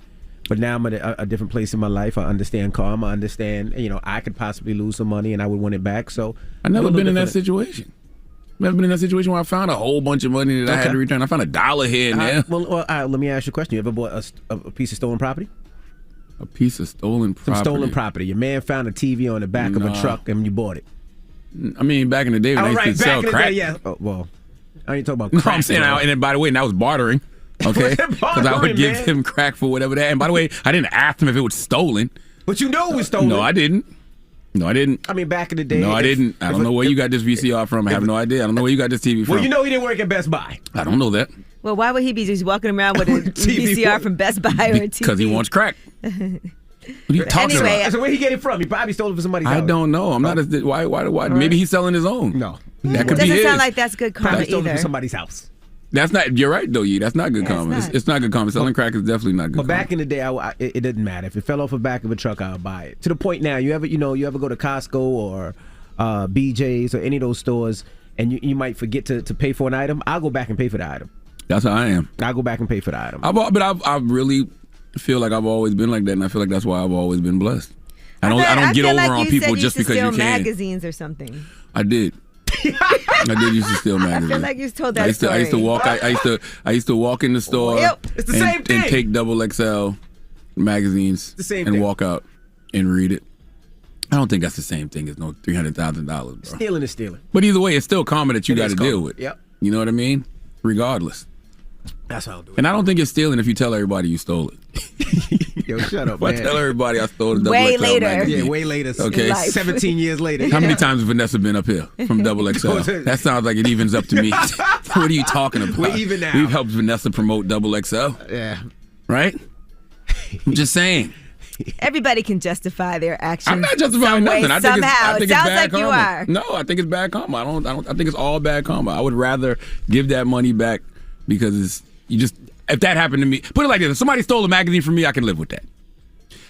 But now I'm at a different place in my life. I understand karma. I understand, I could possibly lose some money and I would want it back. So I've never been in that situation. Never been in that situation where I found a whole bunch of money that I had to return. I found $1 here and there. Well, let me ask you a question. You ever bought a piece of stolen property? A piece of stolen property? Some stolen property. Your man found a TV on the back of a truck and you bought it. I mean, back in the day when I used to sell crack. Day, yeah. Oh, well, I ain't talking about No, crack. I'm saying, and then by the way, that was bartering. Okay? Because I would give him crack for whatever that. And by the way, I didn't ask him if it was stolen. But you know it was stolen. No, I didn't. I mean, back in the day. No, I didn't. I don't know where you got this VCR from. I have no idea. I don't know where you got this TV from. Well, you know he didn't work at Best Buy. I don't know that. Well, why would he be just walking around with a VCR from Best Buy or a TV? Because he wants crack. What are you talking about? So where he get it from? He probably stole it from somebody's house. I don't know. I'm not as why? Right. Maybe he's selling his own. No, that could be Doesn't his. sound like that's good karma Probably stole it either. from somebody's house. That's not. You're right though, Yee. That's not good karma. It's not good karma. Selling crack is definitely not good. But back in the day, it didn't matter. If it fell off the back of a truck, I'll buy it. To the point now, you ever go to Costco or BJ's or any of those stores, and you might forget to pay for an item. I'll go back and pay for the item. That's how I am. I'll go back and pay for the item. I really feel like I've always been like that, and I feel like that's why I've always been blessed. I don't get over on people just because you can. Magazines or something. I did. I did used to steal magazines. I feel like you told that story. I used to walk. I used to walk in the store. It's the same thing. And take XXL magazines and walk out and read it. I don't think that's the same thing as no $300,000, bro. Stealing is stealing. But either way, it's still karma that you got to deal with. Yep. You know what I mean? Regardless. That's how I'll do it. And I don't think it's stealing if you tell everybody you stole it. Yo, shut up, man. I tell everybody I stole the way XXL later. magazine. Yeah, way later. Okay. 17 years later. How many times has Vanessa been up here from XXL? That sounds like it evens up to me. What are you talking about? We're even now. We've helped Vanessa promote XXL. Yeah. Right? I'm just saying. Everybody can justify their actions. I'm not justifying nothing. I think somehow. It sounds bad like you karma. are. No, I think it's bad karma. I think it's all bad karma. I would rather give that money back because if that happened to me, put it like this: if somebody stole a magazine from me, I can live with that.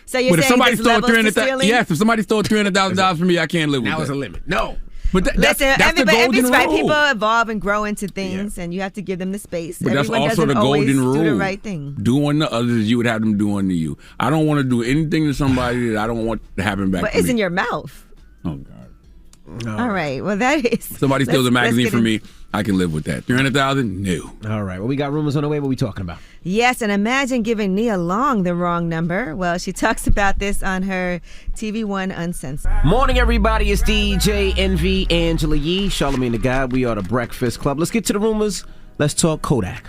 So you're But if saying somebody there's stole levels to stealing? if somebody stole $300,000 from me, I can't live with that. That was a limit. No. But that's Listen, the golden right. rule. People evolve and grow into things, and you have to give them the space. But that's Everyone also doesn't the always golden rule. do the right thing. Do unto others, you would have them do unto you. I don't want to do anything to somebody that I don't want to happen back But to it's me. in your mouth. Oh, God. All right. Well, that is. Somebody steals a magazine from me, I can live with that. 300,000? No. All right. Well, we got rumors on the way. What we talking about? Yes, and imagine giving Nia Long the wrong number. Well, she talks about this on her TV One Uncensored. Morning, everybody. It's DJ Envy, Angela Yee, Charlamagne the Guy. We are the Breakfast Club. Let's get to the rumors. Let's talk Kodak.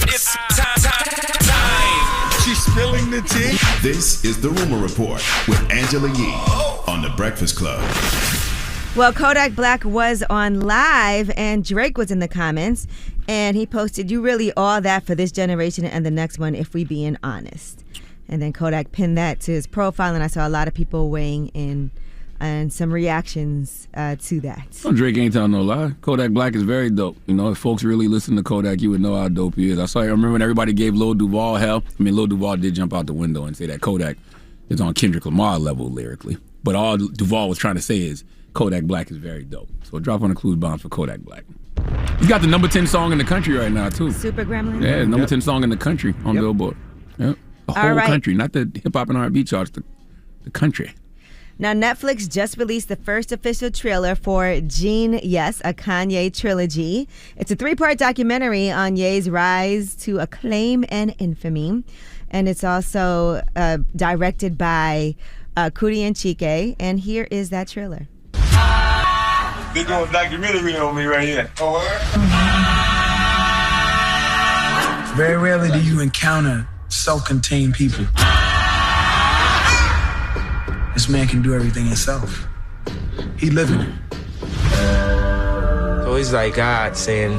It's time. She's spilling the tea. This is the Rumor Report with Angela Yee on the Breakfast Club. Well, Kodak Black was on live, and Drake was in the comments, and he posted, "You really all that for this generation and the next one, if we being honest." And then Kodak pinned that to his profile, and I saw a lot of people weighing in and some reactions to that. Well, Drake ain't telling no lie. Kodak Black is very dope. You know, if folks really listen to Kodak, you would know how dope he is. I remember when everybody gave Lil Duval hell. I mean, Lil Duval did jump out the window and say that Kodak is on Kendrick Lamar level lyrically. But all Duval was trying to say is Kodak Black is very dope. So drop on a clues bomb for Kodak Black. He's got the number 10 song in the country right now, too. Super Gremlin? Yeah, number 10 song in the country on Billboard. Yep. The whole right. country, not the hip-hop and R&B charts, the country. Now, Netflix just released the first official trailer for Gene Yes, a Kanye trilogy. It's a 3-part documentary on Ye's rise to acclaim and infamy. And it's also directed by Cudi and Chike. And here is that trailer. They're doing a documentary on me right here. Oh, Very rarely do you encounter self-contained people. This man can do everything himself. He living it. So it's like God saying,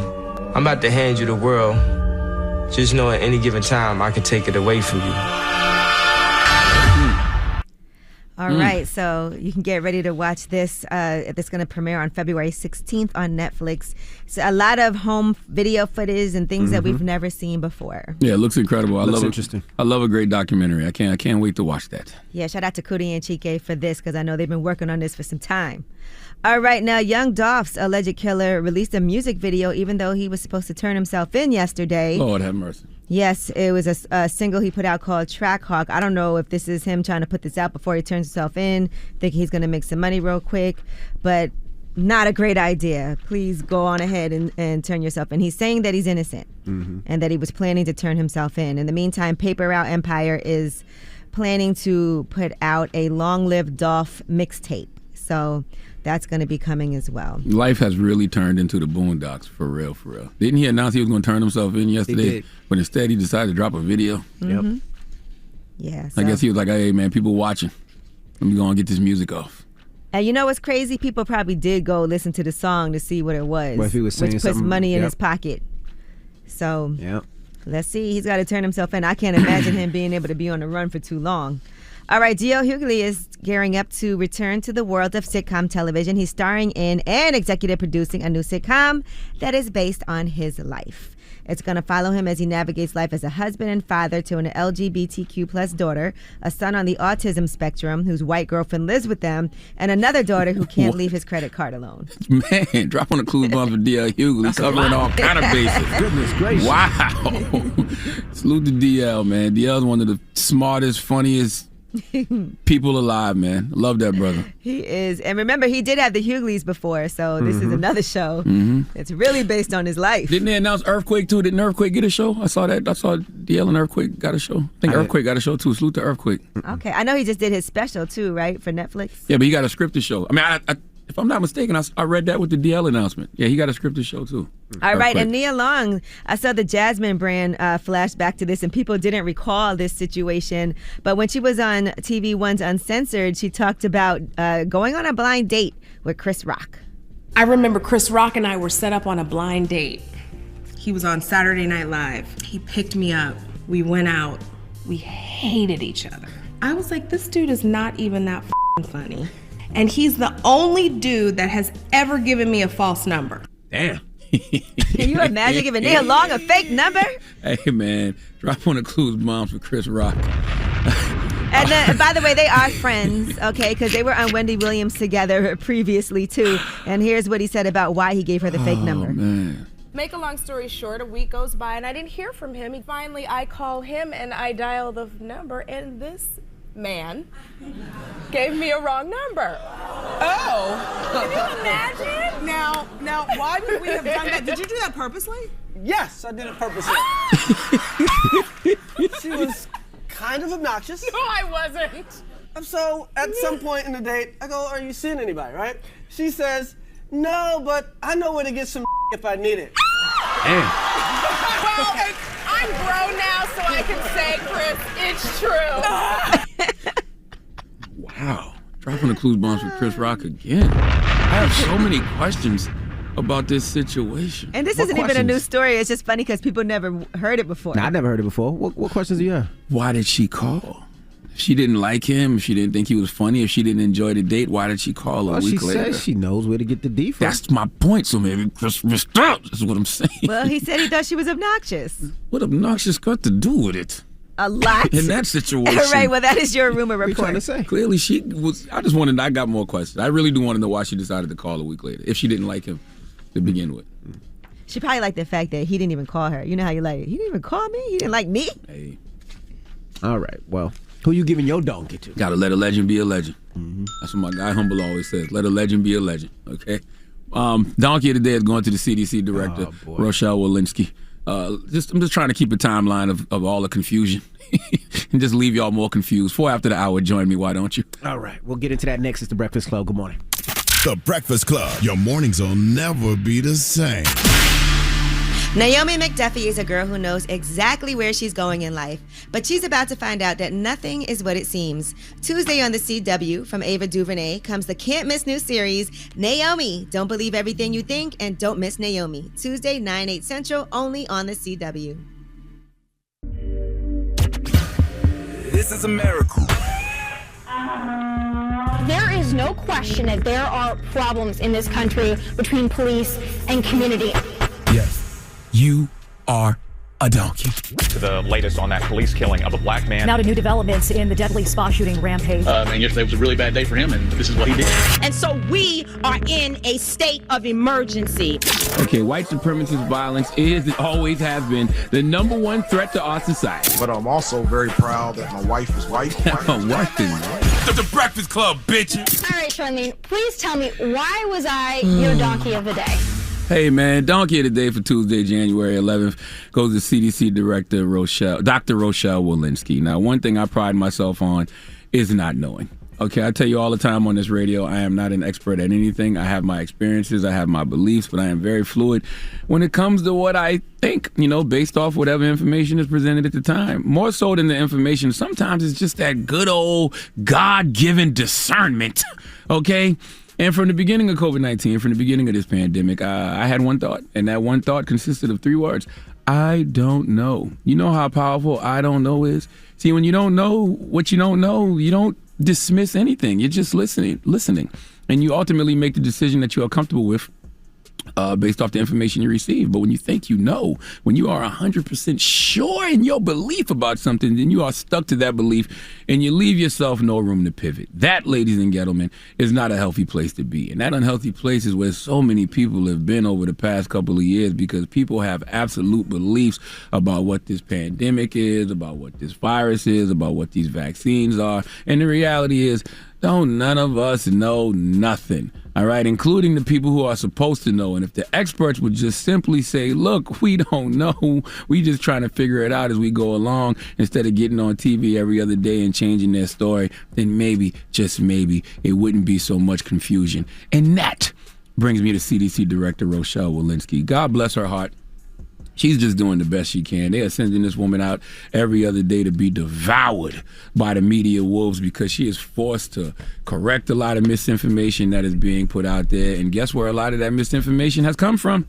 I'm about to hand you the world. Just know at any given time, I can take it away from you. All right, so you can get ready to watch this. It's going to premiere on February 16th on Netflix. So a lot of home video footage and things that we've never seen before. Yeah, it looks incredible. Looks interesting. I love a great documentary. I can't wait to watch that. Yeah, shout out to Cudi and Chike for this because I know they've been working on this for some time. All right, now Young Dolph's alleged killer released a music video even though he was supposed to turn himself in yesterday. Lord have mercy. Yes, it was a single he put out called Track Hawk. I don't know if this is him trying to put this out before he turns himself in, thinking he's going to make some money real quick, but not a great idea. Please go on ahead and turn yourself in. He's saying that he's innocent and that he was planning to turn himself in. In the meantime, Paper Route Empire is planning to put out a Long Live Dolph mixtape. So that's going to be coming as well. Life has really turned into the Boondocks, for real, for real. Didn't he announce he was going to turn himself in yesterday? He did. But instead he decided to drop a video. Yep. Yeah. I guess he was like, hey, man, people watching. Let me go and get this music off. And you know what's crazy? People probably did go listen to the song to see what it was. Well, if he was saying which puts something- money in yep. his pocket. So Yep. let's see. He's got to turn himself in. I can't imagine him being able to be on the run for too long. All right, D.L. Hughley is gearing up to return to the world of sitcom television. He's starring in and executive producing a new sitcom that is based on his life. It's going to follow him as he navigates life as a husband and father to an LGBTQ plus daughter, a son on the autism spectrum whose white girlfriend lives with them, and another daughter who can't leave his credit card alone. Man, drop on the clues bomb for D.L. Hughley, covering all kind of bases. Goodness gracious. Wow. Salute to D.L., man. D.L.'s one of the smartest, funniest people alive, man. Love that brother. He is. And remember, he did have the Hughleys before, so this is another show. It's really based on his life. Didn't they announce Earthquake, too? Didn't Earthquake get a show? I saw that. I saw DL and Earthquake got a show. I think Earthquake got a show, too. Salute to Earthquake. Okay. I know he just did his special, too, right, for Netflix? Yeah, but he got a scripted show. I mean, if I'm not mistaken, I read that with the DL announcement. Yeah, he got a scripted show, too. All right, Earthquake. and Nia Long, I saw the Jasmine brand flash back to this, and people didn't recall this situation. But when she was on TV One's Uncensored, she talked about going on a blind date with Chris Rock. I remember Chris Rock and I were set up on a blind date. He was on Saturday Night Live. He picked me up. We went out. We hated each other. I was like, this dude is not even that funny. And he's the only dude that has ever given me a false number. Damn. Can you imagine giving Nia Long a fake number? Hey, man, drop one of Clues Moms for Chris Rock. And then, by the way, they are friends, okay, because they were on Wendy Williams together previously, too. And here's what he said about why he gave her the fake number. Man. Make a long story short, a week goes by and I didn't hear from him. Finally, I call him and I dial the number, and this man gave me a wrong number. Oh. Can you imagine? Now, why would we have done that? Did you do that purposely? Yes, I did it purposely. She was kind of obnoxious. No, I wasn't. So at some point in the date, I go, "Are you seeing anybody?" Right? She says, "No, but I know where to get some if I need it." Damn. Well, I'm grown now, so I can say, Chris, it's true. Wow. Dropping the Clues Bombs for Chris Rock again. I have so many questions about this situation. And this isn't even a new story. It's just funny because people never heard it before. Nah, I never heard it before. What questions do you have? Why did she call? If she didn't like him, if she didn't think he was funny, if she didn't enjoy the date, why did she call a week later? She says she knows where to get the D from. That's my point. So maybe Chris missed out. That's what I'm saying. Well, he said he thought she was obnoxious. What obnoxious got to do with it? A lot. In that situation. Right, well, that is your rumor report. What are you trying to say? Clearly, she was. I got more questions. I really do want to know why she decided to call a week later, if she didn't like him to begin with. She probably liked the fact that he didn't even call her. You know how you like it. He didn't even call me? He didn't like me? Hey. All right, well, who you giving your donkey to? Gotta let a legend be a legend. Mm-hmm. That's what my guy Humble always says. Let a legend be a legend, okay? Donkey of the day is going to the CDC director, Rochelle Walensky. I'm just trying to keep a timeline of all the confusion and just leave y'all more confused. 4 after the hour, join me, why don't you? All right, we'll get into that next. It's The Breakfast Club. Good morning. The Breakfast Club. Your mornings will never be the same. Naomi McDuffie is a girl who knows exactly where she's going in life, but she's about to find out that nothing is what it seems. Tuesday on the CW from Ava DuVernay comes the can't-miss new series, Naomi. Don't believe everything you think and don't miss Naomi. Tuesday, 9/8 Central, only on the CW. This is a miracle. There is no question that there are problems in this country between police and community. Yes. You are a donkey. To the latest on that police killing of a black man. Now to new developments in the deadly spa shooting rampage. And yesterday was a really bad day for him, and this is what he did. And so we are in a state of emergency. Okay, white supremacist violence is and always has been the #1 threat to our society. But I'm also very proud that my wife is white. Wife is white. The Breakfast Club, bitches. All right, Charlamagne, please tell me, why was I your donkey of the day? Hey, man, donkey of the day for Tuesday, January 11th goes to CDC Director Dr. Rochelle Walensky. Now, one thing I pride myself on is not knowing. Okay, I tell you all the time on this radio, I am not an expert at anything. I have my experiences, I have my beliefs, but I am very fluid when it comes to what I think, based off whatever information is presented at the time. More so than the information, sometimes it's just that good old God-given discernment, okay? And from the beginning of COVID-19, from the beginning of this pandemic, I had one thought, and that one thought consisted of 3 words. I don't know. You know how powerful I don't know is? See, when you don't know what you don't know, you don't dismiss anything. You're just listening. And you ultimately make the decision that you are comfortable with based off the information you receive. But when you think you know, when you are 100% sure in your belief about something, then you are stuck to that belief and you leave yourself no room to pivot. That, ladies and gentlemen, is not a healthy place to be. And that unhealthy place is where so many people have been over the past couple of years, because people have absolute beliefs about what this pandemic is, about what this virus is, about what these vaccines are. And the reality is, don't none of us know nothing, all right, including the people who are supposed to know. And if the experts would just simply say, look, we don't know, we just trying to figure it out as we go along, instead of getting on TV every other day and changing their story, then maybe, just maybe, it wouldn't be so much confusion. And that brings me to CDC Director Rochelle Walensky. God bless her heart. She's just doing the best she can. They are sending this woman out every other day to be devoured by the media wolves, because she is forced to correct a lot of misinformation that is being put out there. And guess where a lot of that misinformation has come from?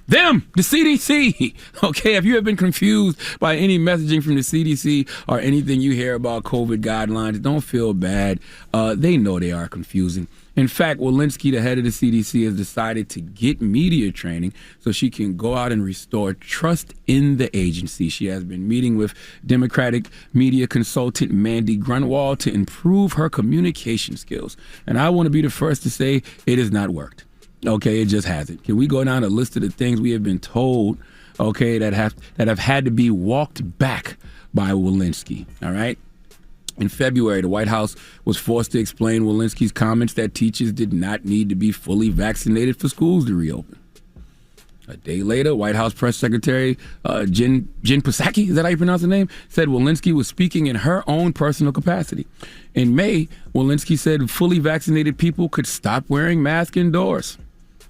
Them, the CDC. Okay, if you have been confused by any messaging from the CDC or anything you hear about COVID guidelines, don't feel bad. They know they are confusing. In fact, Walensky, the head of the CDC, has decided to get media training so she can go out and restore trust in the agency. She has been meeting with Democratic media consultant Mandy Grunwald to improve her communication skills. And I want to be the first to say it has not worked. Okay, it just hasn't. Can we go down a list of the things we have been told, okay, that have had to be walked back by Walensky, all right? In February, the White House was forced to explain Walensky's comments that teachers did not need to be fully vaccinated for schools to reopen. A day later, White House Press Secretary Jen Psaki, is that how you pronounce the name, said Walensky was speaking in her own personal capacity. In May, Walensky said fully vaccinated people could stop wearing masks indoors.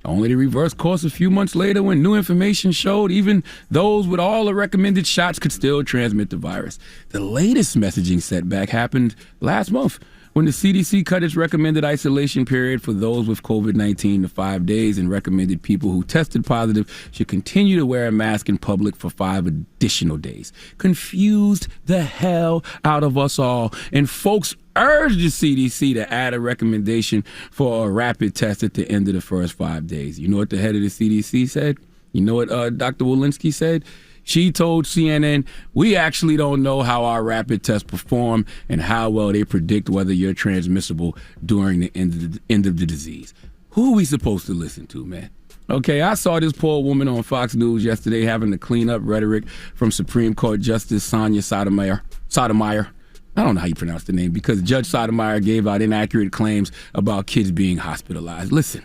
Only to reverse course a few months later when new information showed even those with all the recommended shots could still transmit the virus. The latest messaging setback happened last month when the CDC cut its recommended isolation period for those with COVID-19 to 5 days and recommended people who tested positive should continue to wear a mask in public for 5 additional days. Confused the hell out of us all. And folks urged the CDC to add a recommendation for a rapid test at the end of the first 5 days. You know what the head of the CDC said? You know what Dr. Walensky said? She told CNN, we actually don't know how our rapid tests perform and how well they predict whether you're transmissible during the end of the disease. Who are we supposed to listen to, man? Okay, I saw this poor woman on Fox News yesterday having to clean up rhetoric from Supreme Court Justice Sonia Sotomayor. I don't know how you pronounce the name because Judge Sotomayor gave out inaccurate claims about kids being hospitalized. Listen.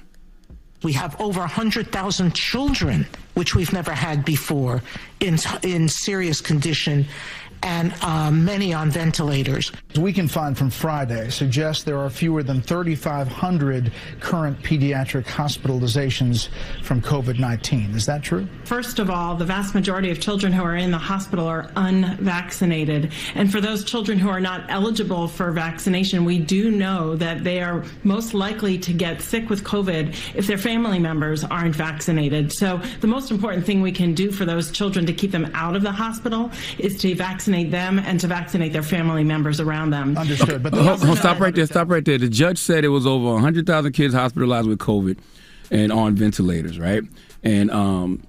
We have over 100,000 children, which we've never had before, in serious condition, and many on ventilators. We can find from Friday suggests there are fewer than 3,500 current pediatric hospitalizations from COVID-19. Is that true? First of all, the vast majority of children who are in the hospital are unvaccinated. And for those children who are not eligible for vaccination, we do know that they are most likely to get sick with COVID if their family members aren't vaccinated. So the most important thing we can do for those children to keep them out of the hospital is to vaccinate them and to vaccinate their family members around them. Understood. But stop right there. The judge said it was over 100,000 kids hospitalized with COVID and on ventilators, right? And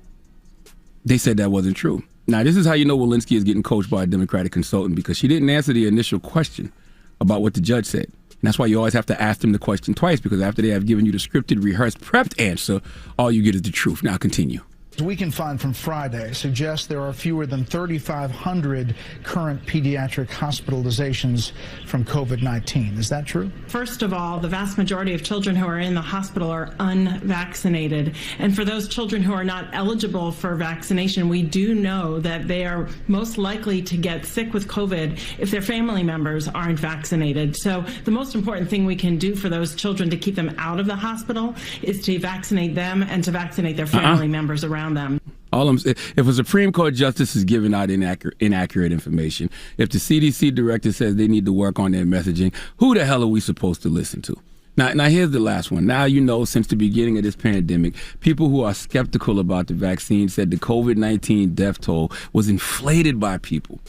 they said that wasn't true. Now, this is how you know Walensky is getting coached by a Democratic consultant because she didn't answer the initial question about what the judge said. And that's why you always have to ask them the question twice because after they have given you the scripted, rehearsed, prepped answer, all you get is the truth. Now continue. We can find from Friday suggests there are fewer than 3,500 current pediatric hospitalizations from COVID-19. Is that true? First of all, the vast majority of children who are in the hospital are unvaccinated. And for those children who are not eligible for vaccination, we do know that they are most likely to get sick with COVID if their family members aren't vaccinated. So the most important thing we can do for those children to keep them out of the hospital is to vaccinate them and to vaccinate their family members around them. If a Supreme Court justice is giving out inaccurate information, if the CDC director says they need to work on their messaging, who the hell are we supposed to listen to? Now here's the last one. Now, you know, since the beginning of this pandemic, people who are skeptical about the vaccine said the COVID-19 death toll was inflated by people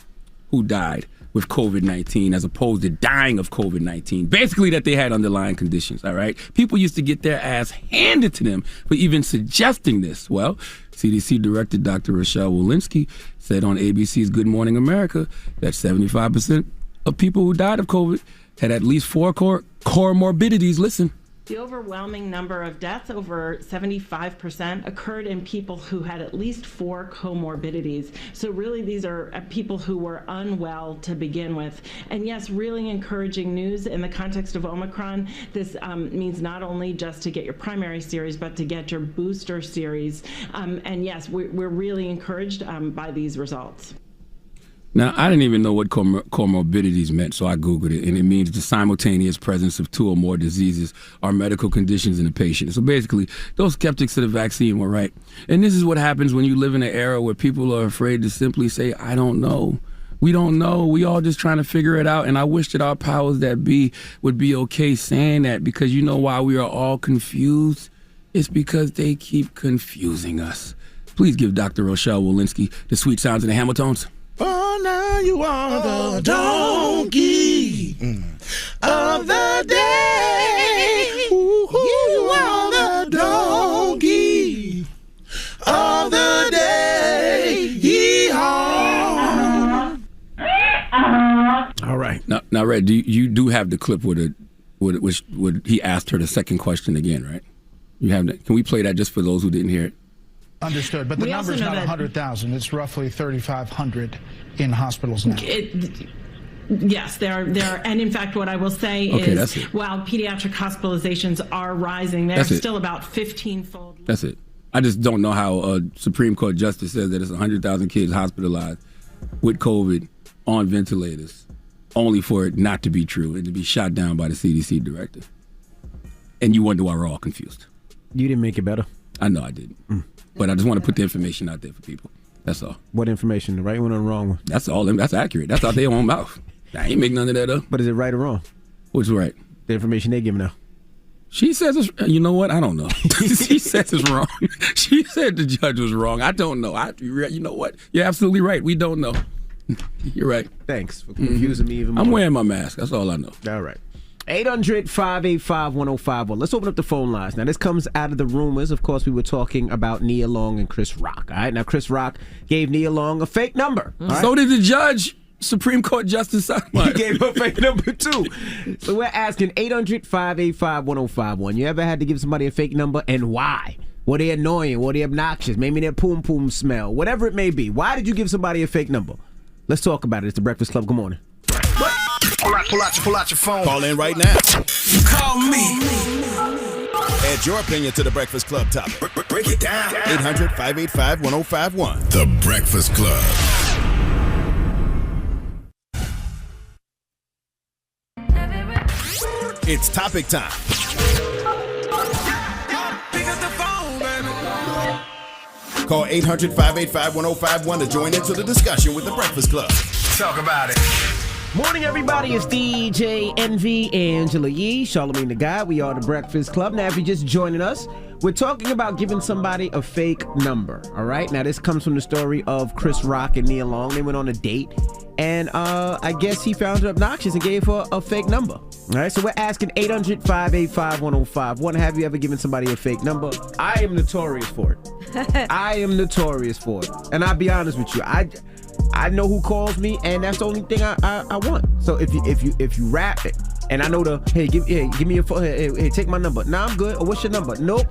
who died with COVID-19 as opposed to dying of COVID-19. Basically that they had underlying conditions, all right? People used to get their ass handed to them for even suggesting this. Well, CDC Director Dr. Rochelle Walensky said on ABC's Good Morning America that 75% of people who died of COVID had at least 4 comorbidities. Listen. The overwhelming number of deaths, over 75%, occurred in people who had at least 4 comorbidities. So really these are people who were unwell to begin with. And yes, really encouraging news in the context of Omicron. This means not only just to get your primary series, but to get your booster series. And yes, we're really encouraged by these results. Now, I didn't even know what comorbidities meant, so I Googled it, and it means the simultaneous presence of 2 or more diseases or medical conditions in a patient. So basically, those skeptics of the vaccine were right. And this is what happens when you live in an era where people are afraid to simply say, I don't know. We don't know. We all just trying to figure it out, and I wish that our powers that be would be okay saying that because you know why we are all confused? It's because they keep confusing us. Please give Dr. Rochelle Walensky the sweet sounds of the Hamiltons. Oh, now you are the donkey of the day. You are the donkey of the day. Yee-haw. All right. Now, Red, you do have the clip with he asked her the second question again, right? You have that. Can we play that just for those who didn't hear it? Understood, but the number's not 100,000. It's roughly 3,500 in hospitals now. Yes, there are, and in fact, what I will say is, while pediatric hospitalizations are rising, they're still about 15-fold. That's it. I just don't know how a Supreme Court justice says that it's 100,000 kids hospitalized with COVID on ventilators, only for it not to be true and to be shot down by the CDC director. And you wonder why we're all confused. You didn't make it better. I know I didn't. But I just want to put the information out there for people. That's all. What information? The right one or the wrong one? That's all. That's accurate. That's out their own mouth. I ain't make none of that up. But is it right or wrong? What's right? The information they giving out. She says it's, you know what? I don't know. She says it's wrong. She said the judge was wrong. I don't know. You know what? You're absolutely right. We don't know. You're right. Thanks for confusing me even more. I'm wearing my mask. That's all I know. All right. 800-585-1051. Let's open up the phone lines. Now, this comes out of the rumors. Of course, we were talking about Nia Long and Chris Rock. All right. Now, Chris Rock gave Nia Long a fake number. Right? So did the judge, Supreme Court Justice Charlamagne. He gave her a fake number, too. So we're asking 800-585-1051. You ever had to give somebody a fake number, and why? Were they annoying? Were they obnoxious? Maybe their poom-poom smell. Whatever it may be. Why did you give somebody a fake number? Let's talk about it. It's The Breakfast Club. Good morning. Pull out your phone. Call in right now. Call me. Add your opinion to the Breakfast Club topic. Break it down. 800-585-1051. The Breakfast Club. It's topic time. Pick up the phone, baby. Call 800-585-1051 to join into the discussion with the Breakfast Club. Talk about it. Morning, everybody. It's DJ Envy, Angela Yee, Charlamagne the Guy. We are the Breakfast Club. Now, if you're just joining us, we're talking about giving somebody a fake number. All right. Now, this comes from the story of Chris Rock and Nia Long. They went on a date, and I guess he found her obnoxious and gave her a fake number. All right. So we're asking 800-585-1051. Have you ever given somebody a fake number? I am notorious for it. I am notorious for it. And I'll be honest with you. I know who calls me, and that's the only thing I want. So if you rap it, and I know give me your phone, hey, take my number. Nah, I'm good. Or what's your number? Nope.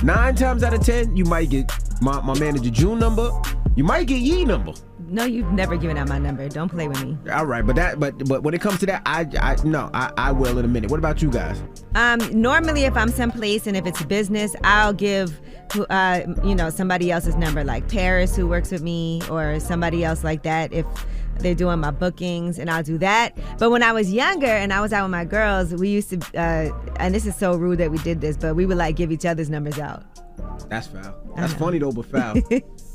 9 times out of 10, you might get my manager June number. You might get Yee number. No, you've never given out my number. Don't play with me. All right, but when it comes to that, I will in a minute. What about you guys? Normally, if I'm someplace and if it's business, I'll give somebody else's number, like Paris, who works with me, or somebody else like that, if they're doing my bookings, and I'll do that. But when I was younger and I was out with my girls, we used to, and this is so rude that we did this, but we would like give each other's numbers out. That's foul. That's funny though, but foul.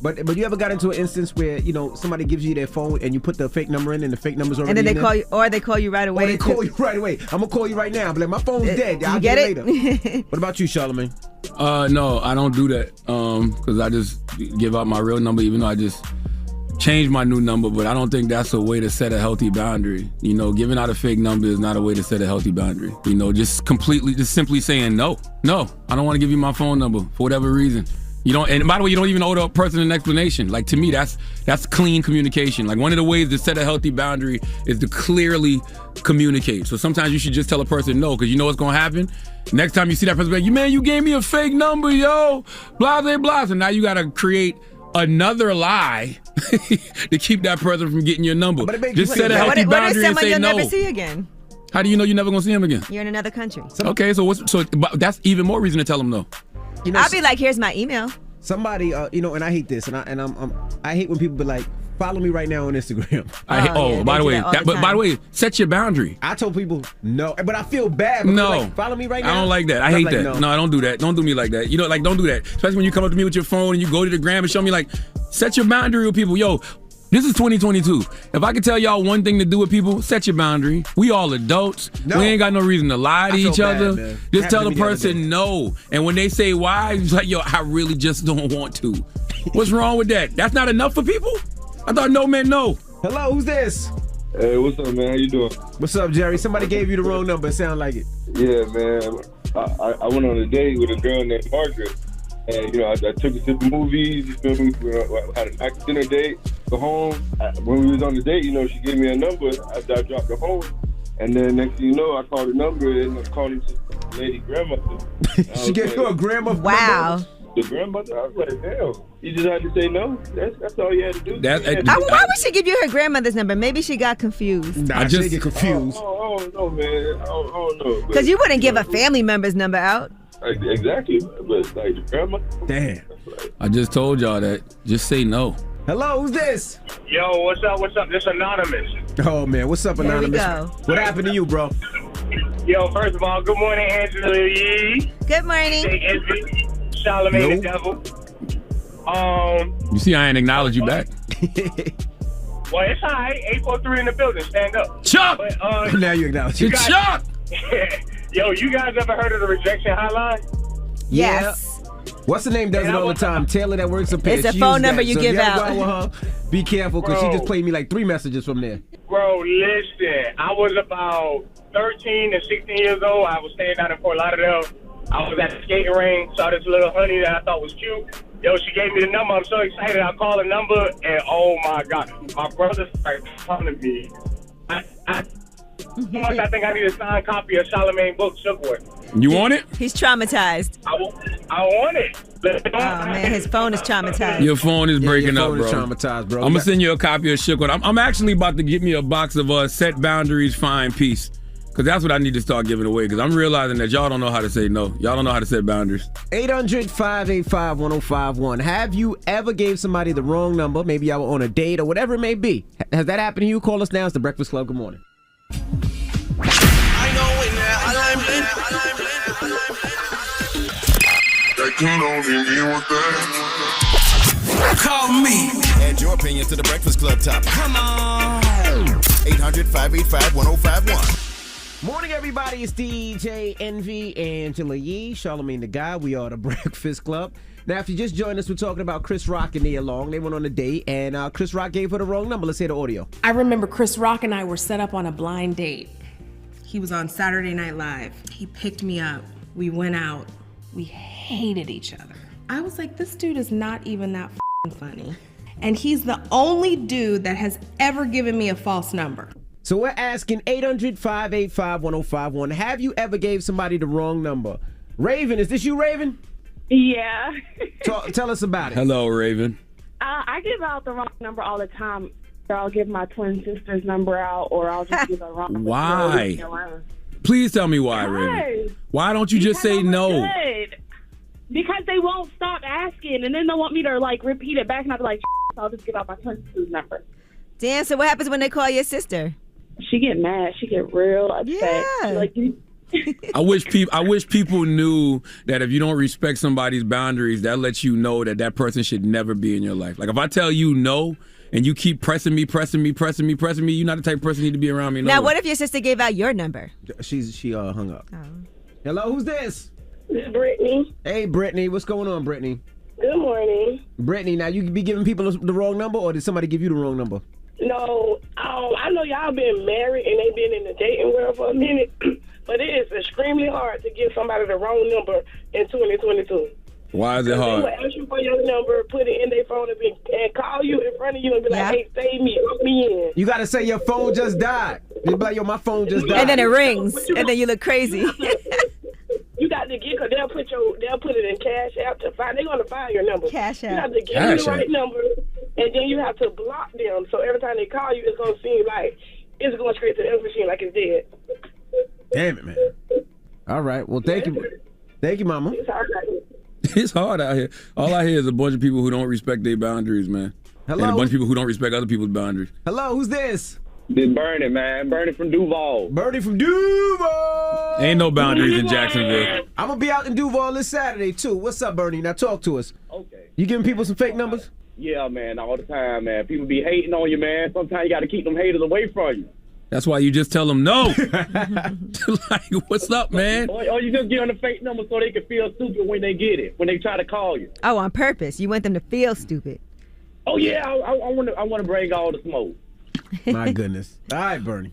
But you ever got into an instance where somebody gives you their phone and you put the fake number in and the fake number's already and then they call you, or they call you right away. Or they call you right away. I'm gonna call you right now. But like, my phone's dead. I'll get it it later. What about you, Charlamagne? No, I don't do that. Because I just give out my real number, even though I just changed my new number. But I don't think that's a way to set a healthy boundary. Giving out a fake number is not a way to set a healthy boundary. Just simply saying no, I don't want to give you my phone number for whatever reason. You don't, and by the way, you don't even owe the person an explanation. Like, to me, that's clean communication. Like, one of the ways to set a healthy boundary is to clearly communicate. So sometimes you should just tell a person no, because you know what's gonna happen. Next time you see that person, like, you gave me a fake number, yo, blah blah blah. So now you gotta create another lie to keep that person from getting your number. Just set a healthy boundary and say no. You'll never see again? How do you know you're never gonna see him again? You're in another country. Okay, so that's even more reason to tell him no. I'll be like, here's my email. Somebody, and I hate this, and I hate when people be like, follow me right now on Instagram. By the way, set your boundary. I told people no, but I feel bad. No, like, follow me right now. I don't like that. I hate that. No, I don't do that. Don't do me like that. Don't do that. Especially when you come up to me with your phone and you go to the gram and show me, like, set your boundary with people. Yo, this is 2022. If I could tell y'all one thing to do with people, set your boundary. We all adults. No. We ain't got no reason to lie to each other. Man. Just tell the person no. And when they say why, it's like, yo, I really just don't want to. What's wrong with that? That's not enough for people? I thought no meant no. Hello, who's this? Hey, what's up, man? How you doing? What's up, Jerry? Somebody gave you the wrong number. It sound like it. Yeah, man. I went on a date with a girl named Margaret. And, I took her to the movies. You feel me? We had an after dinner date. Go home. When we was on the date, she gave me a number. I dropped her home. And then next thing you know, I called the number and I called her lady grandmother. She gave you a grandmother? Wow. The grandmother? I was like, damn. You just had to say no. That's all you had to do. Why would she give you her grandmother's number? Maybe she got confused. Nah, I just get confused. Oh, no, man. I don't know. Because you wouldn't give a family member's number out. Exactly. But like the grandma. Damn. I just told y'all that. Just say no. Hello, who's this? Yo, what's up? This Anonymous. Oh, man. What's up, Anonymous? There we go. What happened to you, bro? Yo, first of all, good morning, Angela Yee. Good morning. Envy. Charlamagne the devil. You see, I ain't acknowledge you back. Well, it's all right. 843 in the building. Stand up. Chuck! But, now you acknowledge you. Chuck! Yo, you guys ever heard of the Rejection Hotline? Yes. What's the name does it all the time? Taylor that works up here. It's a phone number you give out. Go with her, be careful, because she just played me like 3 messages from there. Bro, listen. I was about 13 and 16 years old. I was staying down in Fort Lauderdale. I was at the skating ring, saw this little honey that I thought was cute. Yo, she gave me the number. I'm so excited. I called the number, and oh my God, my brother started calling me. I think I need a signed copy of Charlamagne book, Shookwood. You want it? He's traumatized. I want it. Oh, man, his phone is traumatized. Your phone is breaking your up, phone bro. Is traumatized, bro. I'm going to send you a copy of Shookwood. I'm actually about to get me a box of Set Boundaries, Find Peace. Because that's what I need to start giving away. Because I'm realizing that y'all don't know how to say no. Y'all don't know how to set boundaries. 800-585-1051. Have you ever gave somebody the wrong number? Maybe y'all were on a date or whatever it may be. Has that happened to you? Call us now. It's the Breakfast Club. Good morning. Call me. Add your opinion to the Breakfast Club topic. Come on. 800-585-1051. Morning, everybody. It's DJ Envy, Angela Yee, Charlamagne the Guy. We are the Breakfast Club. Now, if you just joined us, we're talking about Chris Rock and Nia Long. They went on a date, and Chris Rock gave her the wrong number. Let's hear the audio. I remember Chris Rock and I were set up on a blind date. He was on Saturday Night Live. He picked me up. We went out. We hated each other. I was like, this dude is not even that funny. And he's the only dude that has ever given me a false number. So we're asking 800-585-1051. Have you ever gave somebody the wrong number? Raven, is this you, Raven? Yeah. Tell us about it. Hello, Raven. I give out the wrong number all the time. I'll give my twin sister's number out, or I'll just give the wrong number. Why? Please tell me why, Raven. Why don't you just say no? Good. Because they won't stop asking, and then they want me to repeat it back, and I'll be like, I'll just give out my twin sister's number. Damn, so what happens when they call your sister? She get mad. She get real upset. Yeah. I wish people knew that if you don't respect somebody's boundaries, that lets you know that person should never be in your life. Like if I tell you no and you keep pressing me, you're not the type of person you need to be around me. Now, what if your sister gave out your number? She hung up. Oh. Hello, who's this? This is Brittany. Hey, Brittany. What's going on, Brittany? Good morning. Brittany, now you be giving people the wrong number, or did somebody give you the wrong number? No, I know y'all been married and they been in the dating world for a minute, but it is extremely hard to give somebody the wrong number in 2022. Why is it hard? They will ask you for your number, put it in their phone, and call you in front of you and be like, hey, save me, put me in. You got to say your phone just died. You be like, yo, my phone just died. And then it rings, and then you look crazy. You got to get, because they'll put it in Cash App to find. They're going to find your number. Cash App. You have to give them the right number, and then you have to block them. So every time they call you, it's going to seem like it's going straight to the X machine like it's dead. Damn it, man. All right. Well, thank you. Thank you, Mama. It's hard out here. All I hear is a bunch of people who don't respect their boundaries, man. Hello? And a bunch of people who don't respect other people's boundaries. Hello, who's this? This Bernie, man. Bernie from Duval. Bernie from Duval. Ain't no boundaries in Jacksonville. I'm going to be out in Duval this Saturday, too. What's up, Bernie? Now talk to us. Okay. You giving people some fake numbers? Yeah, man, all the time, man. People be hating on you, man. Sometimes you got to keep them haters away from you. That's why you just tell them no. Like, what's up, man? Or you just give them the fake number so they can feel stupid when they get it, when they try to call you. Oh, on purpose. You want them to feel stupid. Oh, yeah, I want to bring all the smoke. My goodness. All right, Bernie.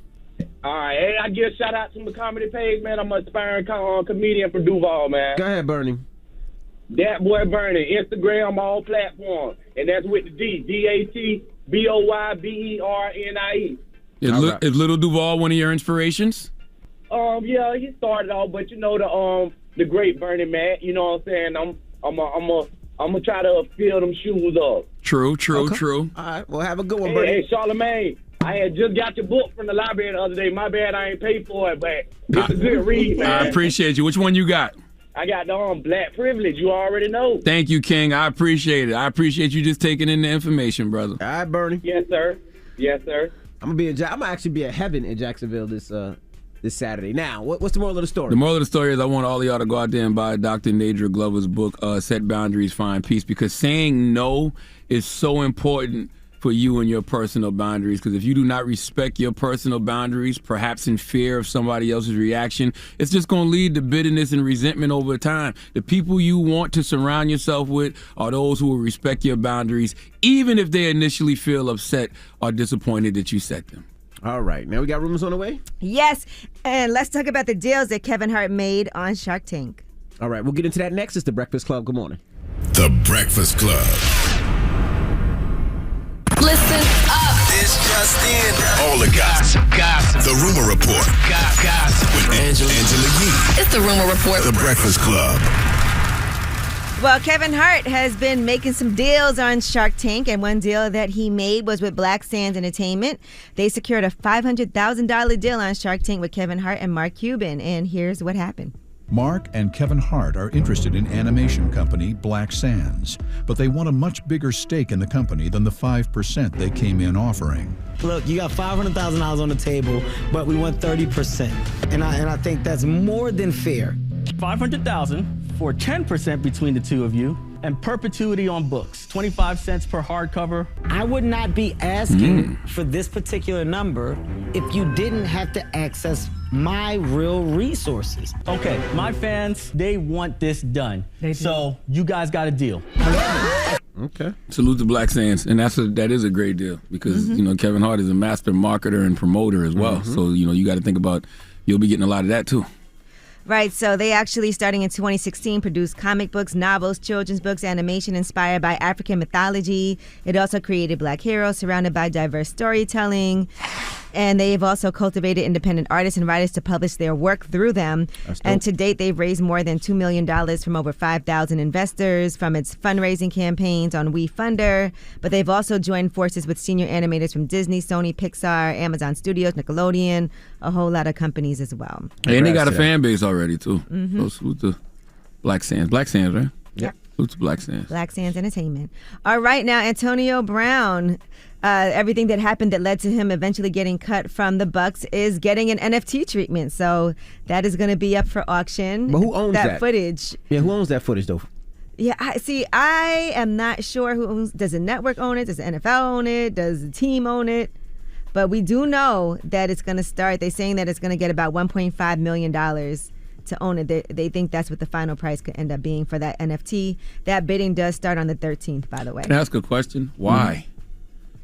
All right, hey, I give a shout out to my comedy page, man. I'm an aspiring comedian from Duval, man. Go ahead, Bernie. That boy Bernie, Instagram, all platforms, and that's with the D, DATBOYBERNIE. Is Little Duval one of your inspirations? Yeah, he started off, but you know the great Bernie Mac. You know what I'm saying? I'm gonna try to fill them shoes up. True. All right, well, have a good one, Hey, Bernie. hey, Charlamagne, I had just got your book from the library the other day. My bad, I ain't paid for it, but it's a good read, man. I appreciate you. Which one you got? I got the Black Privilege. You already know. Thank you, King. I appreciate it. I appreciate you just taking in the information, brother. All right, Bernie. Yes, sir. Yes, sir. I'm gonna actually be at Heaven in Jacksonville this Saturday. Now, what's the moral of the story? The moral of the story is I want all of y'all to go out there and buy Dr. Nadra Glover's book, Set Boundaries, Find Peace, because saying no is so important for you and your personal boundaries, because if you do not respect your personal boundaries, perhaps in fear of somebody else's reaction, it's just going to lead to bitterness and resentment over time. The people you want to surround yourself with are those who will respect your boundaries, even if they initially feel upset or disappointed that you set them. All right. Now we got rumors on the way? Yes, and let's talk about the deals that Kevin Hart made on Shark Tank. All right, we'll get into that next. It's The Breakfast Club. Good morning. The Breakfast Club. Listen up. This just in. All the gossip. The Rumor Report. Gossip. With Angela Yee. It's the Rumor Report. The Breakfast Club. Well, Kevin Hart has been making some deals on Shark Tank, and one deal that he made was with Black Sands Entertainment. They secured a $500,000 deal on Shark Tank with Kevin Hart and Mark Cuban, and here's what happened. Mark and Kevin Hart are interested in animation company Black Sands, but they want a much bigger stake in the company than the 5% they came in offering. Look, you got $500,000 on the table, but we want 30%, and I think that's more than fair. $500,000 for 10% between the two of you, and perpetuity on books, 25 cents per hardcover. I would not be asking for this particular number if you didn't have to access my real resources. Okay, my fans, they want this done. So you guys got a deal. Okay. Salute to Black Sands, and that is a great deal because you know Kevin Hart is a master marketer and promoter as well. So you know you got to think about you'll be getting a lot of that too. Right, so they actually, starting in 2016, produced comic books, novels, children's books, animation inspired by African mythology. It also created Black heroes surrounded by diverse storytelling. And they've also cultivated independent artists and writers to publish their work through them. And to date, they've raised more than $2 million from over 5,000 investors from its fundraising campaigns on WeFunder. But they've also joined forces with senior animators from Disney, Sony, Pixar, Amazon Studios, Nickelodeon, a whole lot of companies as well. And they got a fan base already, too. So salute to Black Sands. Black Sands, right? Yeah. Salute to Black Sands. Black Sands Entertainment. All right, now, Antonio Brown. Everything that happened that led to him eventually getting cut from the Bucks is getting an NFT treatment. So that is going to be up for auction. But who owns that footage? Yeah, who owns that footage, though? Yeah, I am not sure who owns. Does the network own it? Does the NFL own it? Does the team own it? But we do know that it's going to start. They're saying that it's going to get about $1.5 million to own it. They think that's what the final price could end up being for that NFT. That bidding does start on the 13th, by the way. Can I ask a question? Why?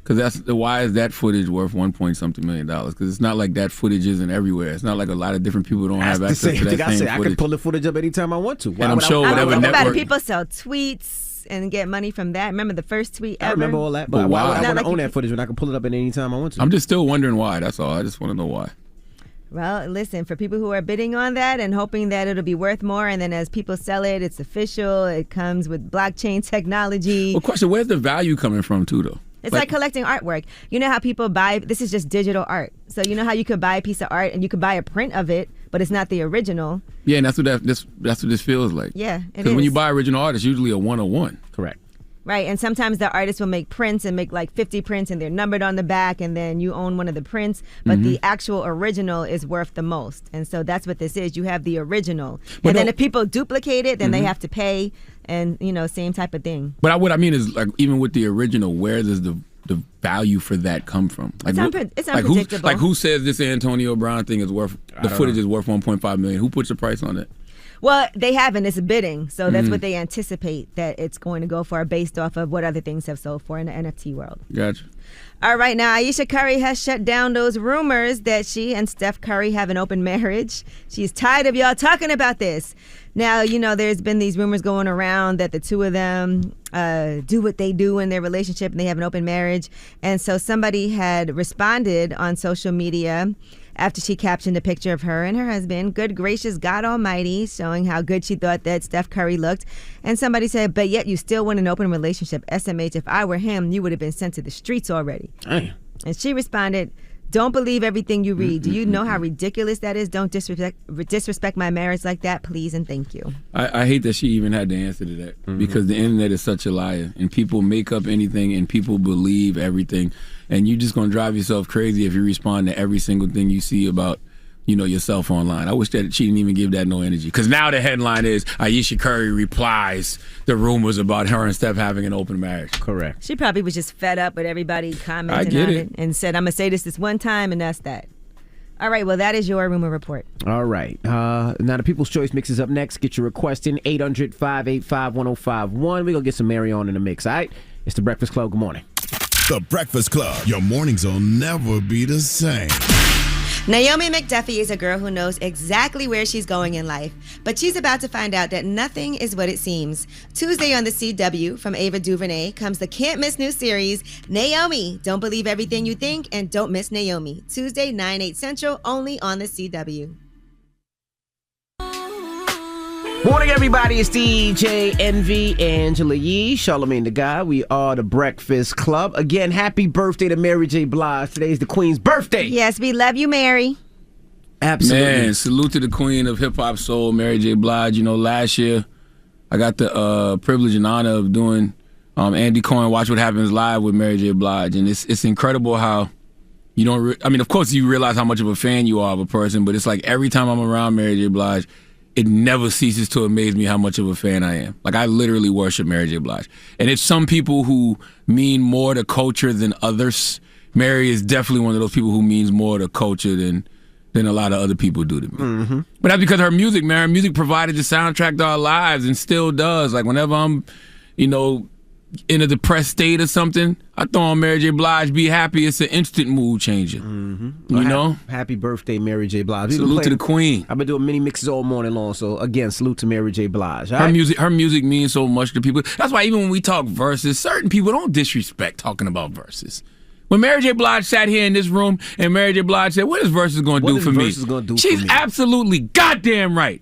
Because why is that footage worth $1.something million? Because it's not like that footage isn't everywhere. It's not like a lot of different people don't have access to that same footage. I can pull the footage up anytime I want to. And I'm sure whatever think network. About it, people sell tweets and get money from that. Remember the first tweet ever? I remember all that. But why would I want to own that footage when I can pull it up at any time I want to? I'm just still wondering why. That's all. I just want to know why. Well, listen, for people who are bidding on that and hoping that it'll be worth more, and then as people sell it, it's official. It comes with blockchain technology. Well, question, where's the value coming from, too, though? It's like collecting artwork. You know how people buy, this is just digital art. So you know how you could buy a piece of art and you could buy a print of it, but it's not the original. Yeah, and that's what this feels like. Yeah, it is. Because when you buy original art, it's usually a one-on-one. Correct. Right, and sometimes the artist will make prints and make like 50 prints and they're numbered on the back and then you own one of the prints, but the actual original is worth the most. And so that's what this is. You have the original. But and then if people duplicate it, then they have to pay and, you know, same type of thing. But what I mean is, like, even with the original, where does the the value for that come from? Like, it's unpredictable. Who says this Antonio Brown thing is worth, the footage is worth $1.5 million? Who puts the price on it? Well, they haven't. It's a bidding. So that's what they anticipate that it's going to go for based off of what other things have sold for in the NFT world. Gotcha. All right, now Ayesha Curry has shut down those rumors that she and Steph Curry have an open marriage. She's tired of y'all talking about this. Now, you know, there's been these rumors going around that the two of them do what they do in their relationship and they have an open marriage. And so somebody had responded on social media after she captioned a picture of her and her husband, good gracious God Almighty, showing how good she thought that Steph Curry looked. And somebody said, but yet you still want an open relationship. SMH, if I were him, you would have been sent to the streets already. Damn. And she responded, don't believe everything you read. Do you know how ridiculous that is? Don't disrespect my marriage like that, please and thank you. I hate that she even had the answer to that because the internet is such a liar and people make up anything and people believe everything. And you're just going to drive yourself crazy if you respond to every single thing you see about, you know, yourself online. I wish that she didn't even give that no energy. Because now the headline is Ayesha Curry replies the rumors about her and Steph having an open marriage. Correct. She probably was just fed up with everybody commenting on it and said, I'm going to say this one time and that's that. All right, well, that is your rumor report. All right. Now the People's Choice Mix is up next. Get your request in 800-585-1051. We're going to get some Mary on in the mix, all right? It's The Breakfast Club. Good morning. The Breakfast Club. Your mornings will never be the same. Naomi McDuffie is a girl who knows exactly where she's going in life, but she's about to find out that nothing is what it seems. Tuesday on the CW from Ava DuVernay comes the can't-miss new series, Naomi. Don't believe everything you think and don't miss Naomi. Tuesday, 9/8 Central, only on the CW. Morning, everybody. It's DJ Envy, Angela Yee, Charlamagne the Guy. We are the Breakfast Club. Again, happy birthday to Mary J. Blige. Today's the Queen's birthday. Yes, we love you, Mary. Absolutely. Man, salute to the Queen of Hip Hop Soul, Mary J. Blige. You know, last year I got the privilege and honor of doing Andy Cohen Watch What Happens Live with Mary J. Blige, and it's incredible how you don't. I mean, of course, you realize how much of a fan you are of a person, but it's like every time I'm around Mary J. Blige, it never ceases to amaze me how much of a fan I am. Like, I literally worship Mary J. Blige. And it's some people who mean more to culture than others. Mary is definitely one of those people who means more to culture than a lot of other people do to me. But that's because her music, man. Her music provided the soundtrack to our lives and still does. Like, whenever I'm, you know, in a depressed state or something, I throw on Mary J. Blige, Be Happy. It's an instant mood changer. You know? Happy birthday, Mary J. Blige. Salute to the Queen. I've been doing mini mixes all morning long, so again, salute to Mary J. Blige. Her music means so much to people. That's why even when we talk verses, certain people don't disrespect talking about verses. When Mary J. Blige sat here in this room and Mary J. Blige said, what is verses going to do for me? She's absolutely goddamn right.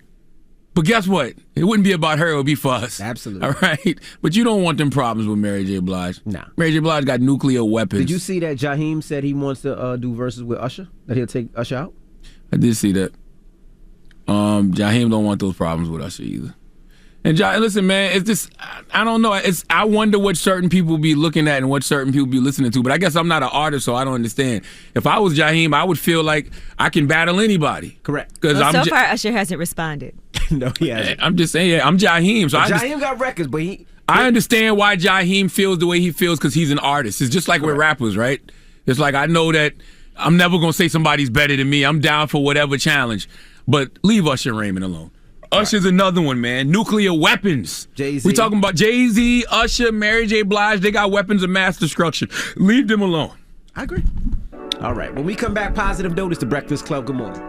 But guess what? It wouldn't be about her. It would be for us. Absolutely. All right? But you don't want them problems with Mary J. Blige. Nah. Mary J. Blige got nuclear weapons. Did you see that Jaheim said he wants to do verses with Usher? That he'll take Usher out? I did see that. Jaheim don't want those problems with Usher either. And listen, man, it's just, I don't know. I wonder what certain people be looking at and what certain people be listening to. But I guess I'm not an artist, so I don't understand. If I was Jaheim, I would feel like I can battle anybody. Correct. So far, Usher hasn't responded. No, he hasn't. I'm just saying, I'm Jaheim. So Jaheim got records, but I understand why Jaheim feels the way he feels because he's an artist. It's just like with rappers, right? It's like I know that I'm never going to say somebody's better than me. I'm down for whatever challenge. But leave Usher Raymond alone. Usher's another one, man. Nuclear weapons. Jay-Z. We talking about Jay-Z, Usher, Mary J. Blige. They got weapons of mass destruction. Leave them alone. I agree. All right. When we come back, positive note, it's the Breakfast Club. Good morning.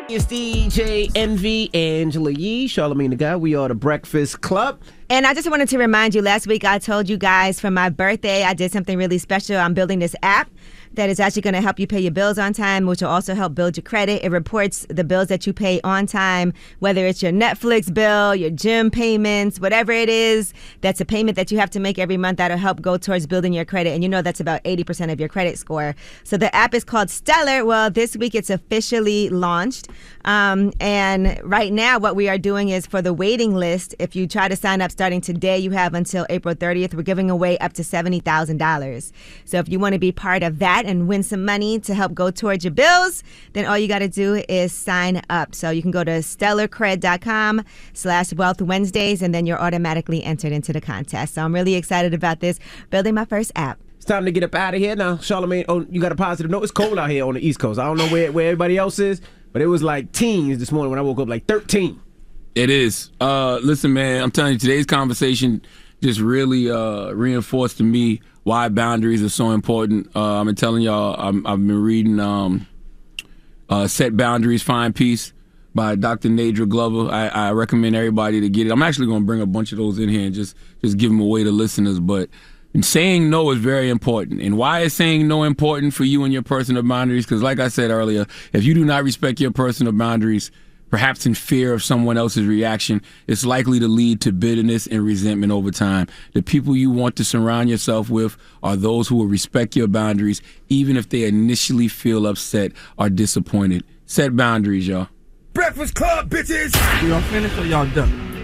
It's DJ Envy, Angela Yee, Charlamagne the Guy. We are the Breakfast Club. And I just wanted to remind you, last week I told you guys for my birthday, I did something really special. I'm building this app that is actually going to help you pay your bills on time, which will also help build your credit. It reports the bills that you pay on time, whether it's your Netflix bill, your gym payments, whatever it is, that's a payment that you have to make every month that'll help go towards building your credit. And you know that's about 80% of your credit score. So the app is called Stellar. Well, this week it's officially launched. And right now what we are doing is for the waiting list, if you try to sign up starting today, you have until April 30th. We're giving away up to $70,000. So if you want to be part of that and win some money to help go towards your bills, then all you got to do is sign up. So you can go to stellarcred.com/Wealth Wednesdays, and then you're automatically entered into the contest. So I'm really excited about this, building my first app. time to get up out of here now. Charlamagne, you got a positive note? It's cold out here on the East Coast. I don't know where everybody else is, but it was like teens this morning when I woke up, like 13. It is. Listen, man, I'm telling you, today's conversation just really reinforced to me why boundaries are so important. I've been telling y'all, I've been reading Set Boundaries, Find Peace by Dr. Nadra Glover. I recommend everybody to get it. I'm actually going to bring a bunch of those in here and just give them away to listeners. But saying no is very important. And why is saying no important for you and your personal boundaries? Because like I said earlier, if you do not respect your personal boundaries, perhaps in fear of someone else's reaction, it's likely to lead to bitterness and resentment over time. The people you want to surround yourself with are those who will respect your boundaries, even if they initially feel upset or disappointed. Set boundaries, y'all. Breakfast Club, bitches! Y'all finished or y'all done?